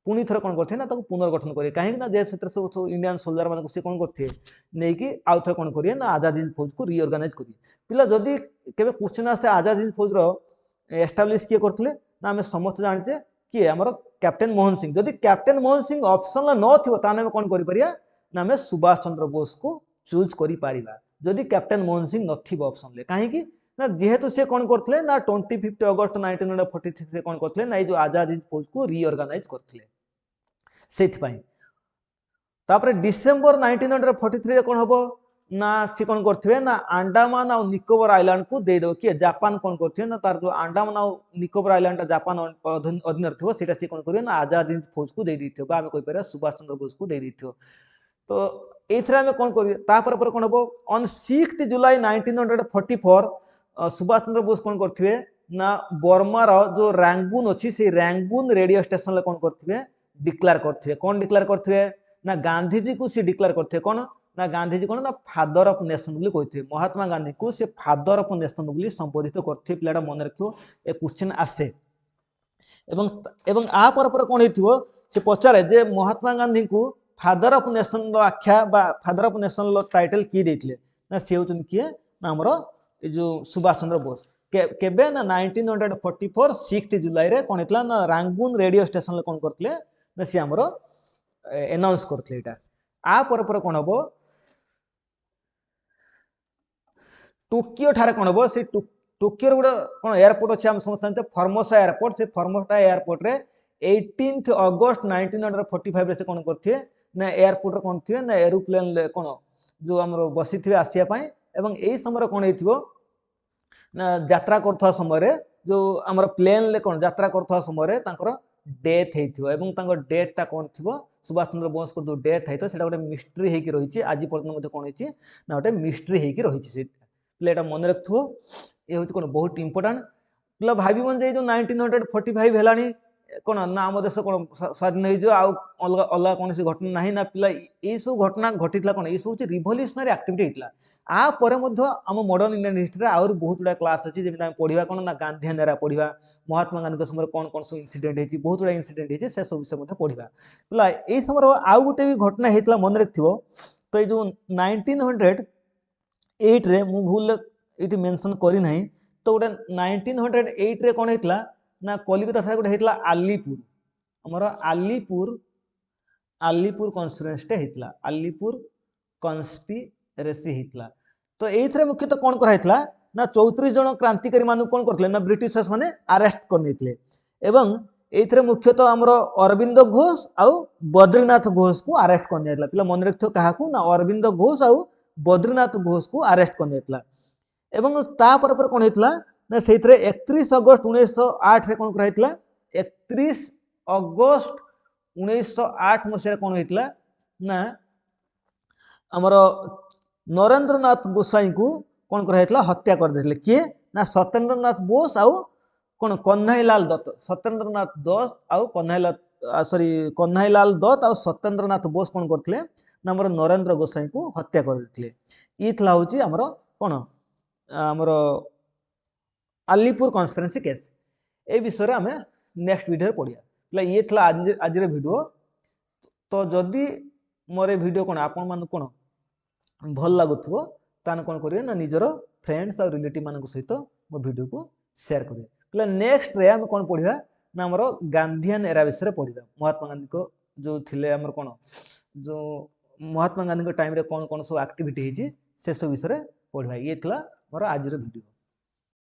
पुणी थर कौन करते ना पुनर्गठन करेंगे कहीं ना सब इंडियन सोल्जर मान सी कौन करते नहीं कि आउ थे कौन करेंगे ना आजाद हिंद फौज को रीऑर्गेनाइज करेंगे पिला जदि केबे क्वेश्चन आसे आजाद हिंद फौज एस्टाब्लिश किए करते ना आम समस्त जानते किए आमर कैप्टेन मोहन सिंह जदि कैप्टेन मोहन सिंह ऑप्शन न थी ताने कौन कर ना आम सुभाष चंद्र बोस को चूज कर जदि कैप्टेन मोहन सिंह नथिबो ऑप्शन कहीं ना जेहेतु सी कौन करते ना 25th अगस्त 1943 से कौन करते ना जो आजाद हिंद फौज को रीऑर्गेनाइज करते से तापर डिसेम्बर 1943 कौन हम ना सी कौन करथिबे ना अंडमान और निकोबर आइलैंड को दे दो किए जापान कौन करथिबे ना तार जो अंडमान और निकोबर आइलैंड जापान अधीन थिबो सेटा सी कौन करियो ना आजाद हिंद फौज को दे दिथियो बा हम कोइ पर सुभाष चंद्र बोस को दे दिथियो। तो एथरा में कौन करियो तापर पर कौन हबो ऑन 6 जुलाई 1944 सुभाष चंद्र बोस कौन करथिबे ना बर्मार जो रैंगून अच्छी से रैंगून रेडियो स्टेशन कौन करथिबे डिक्लेयर करथिबे कौन डिक्लेयर करथिबे ना गांधी जी को सी डिक्लेयर करथिबे कौन ना गांधी जी कौन ना फादर ऑफ नेशन बोली कहथिबे महात्मा गांधी को से फादर ऑफ नेशन बोली संबोधित करथिबे पिलाटा मन रखियो ए क्वेश्चन आसे एवं एवं आ पर कौन हेतिबो से पचारे जे महात्मा गांधी को फादर ऑफ नेशन रो आख्या बा फादर ऑफ नेशन रो टाइटल की देथिले ना से होचन किए ना हमरो ए जो सुभाष चंद्र बोस केबे ना 1944 6 जुलाई रे कौन हेतला ना रैंगून रेडियो स्टेशन कौन करथिले ना से हमरो अनाउंस करथिले एटा आ पर कौन हबो टोकियो ठारे कौन हबो से टोकियो रे कौन एयरपोर्ट अछि हम समझ जानते फॉर्मोसा एयरपोर्ट से फॉर्मोसा एयरपोर्ट रे 18 अगस्त 1945 रे से कौन करथिए ना एयरपोर्ट रे कौन थिए ना एरोप्लेन ले कौन जो हमरो बसी थिए आसिया पई एवं एई समय कौन हेतिबो ना यात्रा करथवा समय रे जो हमर प्लेन ले कौन यात्रा करथवा समय रे तांकर डेथ हेतिबो एवं तांकर डेथ ता कौन थिबो सुभाष चंद्र बोस को जो डेथ हेतो सेटा गोटे मिस्ट्री हेकी रहिछि आजि पर्यंत मते कौन हेछि ना गोटे मिस्ट्री हेकी रहिछि से प्ले एटा मन रखथो ए होछि कोन बहुत इंपोर्टेंट प्ले भाबी मन जे जो 1945 हेलानी कोन ना आम देश कोन स्वाधीन हो जो अलग अलग कौन घटना नहीं ना पिला ये सब घटना घटीला कौन ये सब रिवोल्यूशनरी एक्टिविटी होता आ परे मध्य आम मॉडर्न इंडियन हिस्ट्री आउर बहुत गुड़ा क्लास अच्छी जमी पढ़ा कौन ना गांधीयन एरा पढ़ा महात्मा गांधी समय कौन कौन सब इनसीडेंट होती बहुत गुड़ा इनसीडेंट होती से सब विषय पढ़ा पिला ये समय आउ गोटे भी घटना होता मन रखिथो तो ये जो 1908 रे मु भूल ये मेंशन करी नहीं तो गोटे 1908 रे कौन होता ना कलिकता ठारे गोटे होता आलीपुर हमर आलीपुर कन्स्पिरेसी होता आलीपुर कन्स्पिरेसी होता तो ये मुख्यतः कौन कराइला ना 34 जन क्रांतिकारी मान कौन करते ना ब्रिटिशर्स माने अरेस्ट करते एवं ये मुख्यतः आमर अरविंद घोष आउ बद्रीनाथ घोष को अरेस्ट कर पिला मन रखियो क्या ना अरविंद घोष आउ बद्रीनाथ घोष को अरेस्ट कर एवं तापर कौन होता ना से 31 अगस्त 1908 रे कौन कराइला 31 अगस्त 1908 मसीह कौन होता ना आमर नरेंद्र नाथ गोसाई को कौन कराइला हत्या कर देथिले किए ना सत्येंद्र नाथ बोस आउ कौन कन्हैयालाल दत्त सत्येंद्र नाथ दत्त आउ कन्हैयालाल दत्त आउ सत्येंद्र नाथ बोस कौन करथिले ना हमर नरेंद्र गोसाई को हत्या कर देथिले ई थला होची हमर कौन हमर आलीपुर कन्स्पिरेसी केस ए विषय आम नेक्स्ट वीडियो पढ़िया ये थला आज वीडियो तो जदि मोर वीडियो कौन आपण मान कौन भल लगुथबो तान कौन करिए ना निजर फ्रेंड्स और रिलेटिव मान सहित मो वीडियो को शेयर करिए पहले नेक्स्ट रे हम कौन पढ़िया ना हमर गांधीयन एरा विषय पढ़िया महात्मा गांधी को जो थिले हमर कौन जो महात्मा गांधी को टाइम रे कौन कौन सब एक्टिविटी होची से सब विषय पढ़िया ये थला मोर आज वीडियो।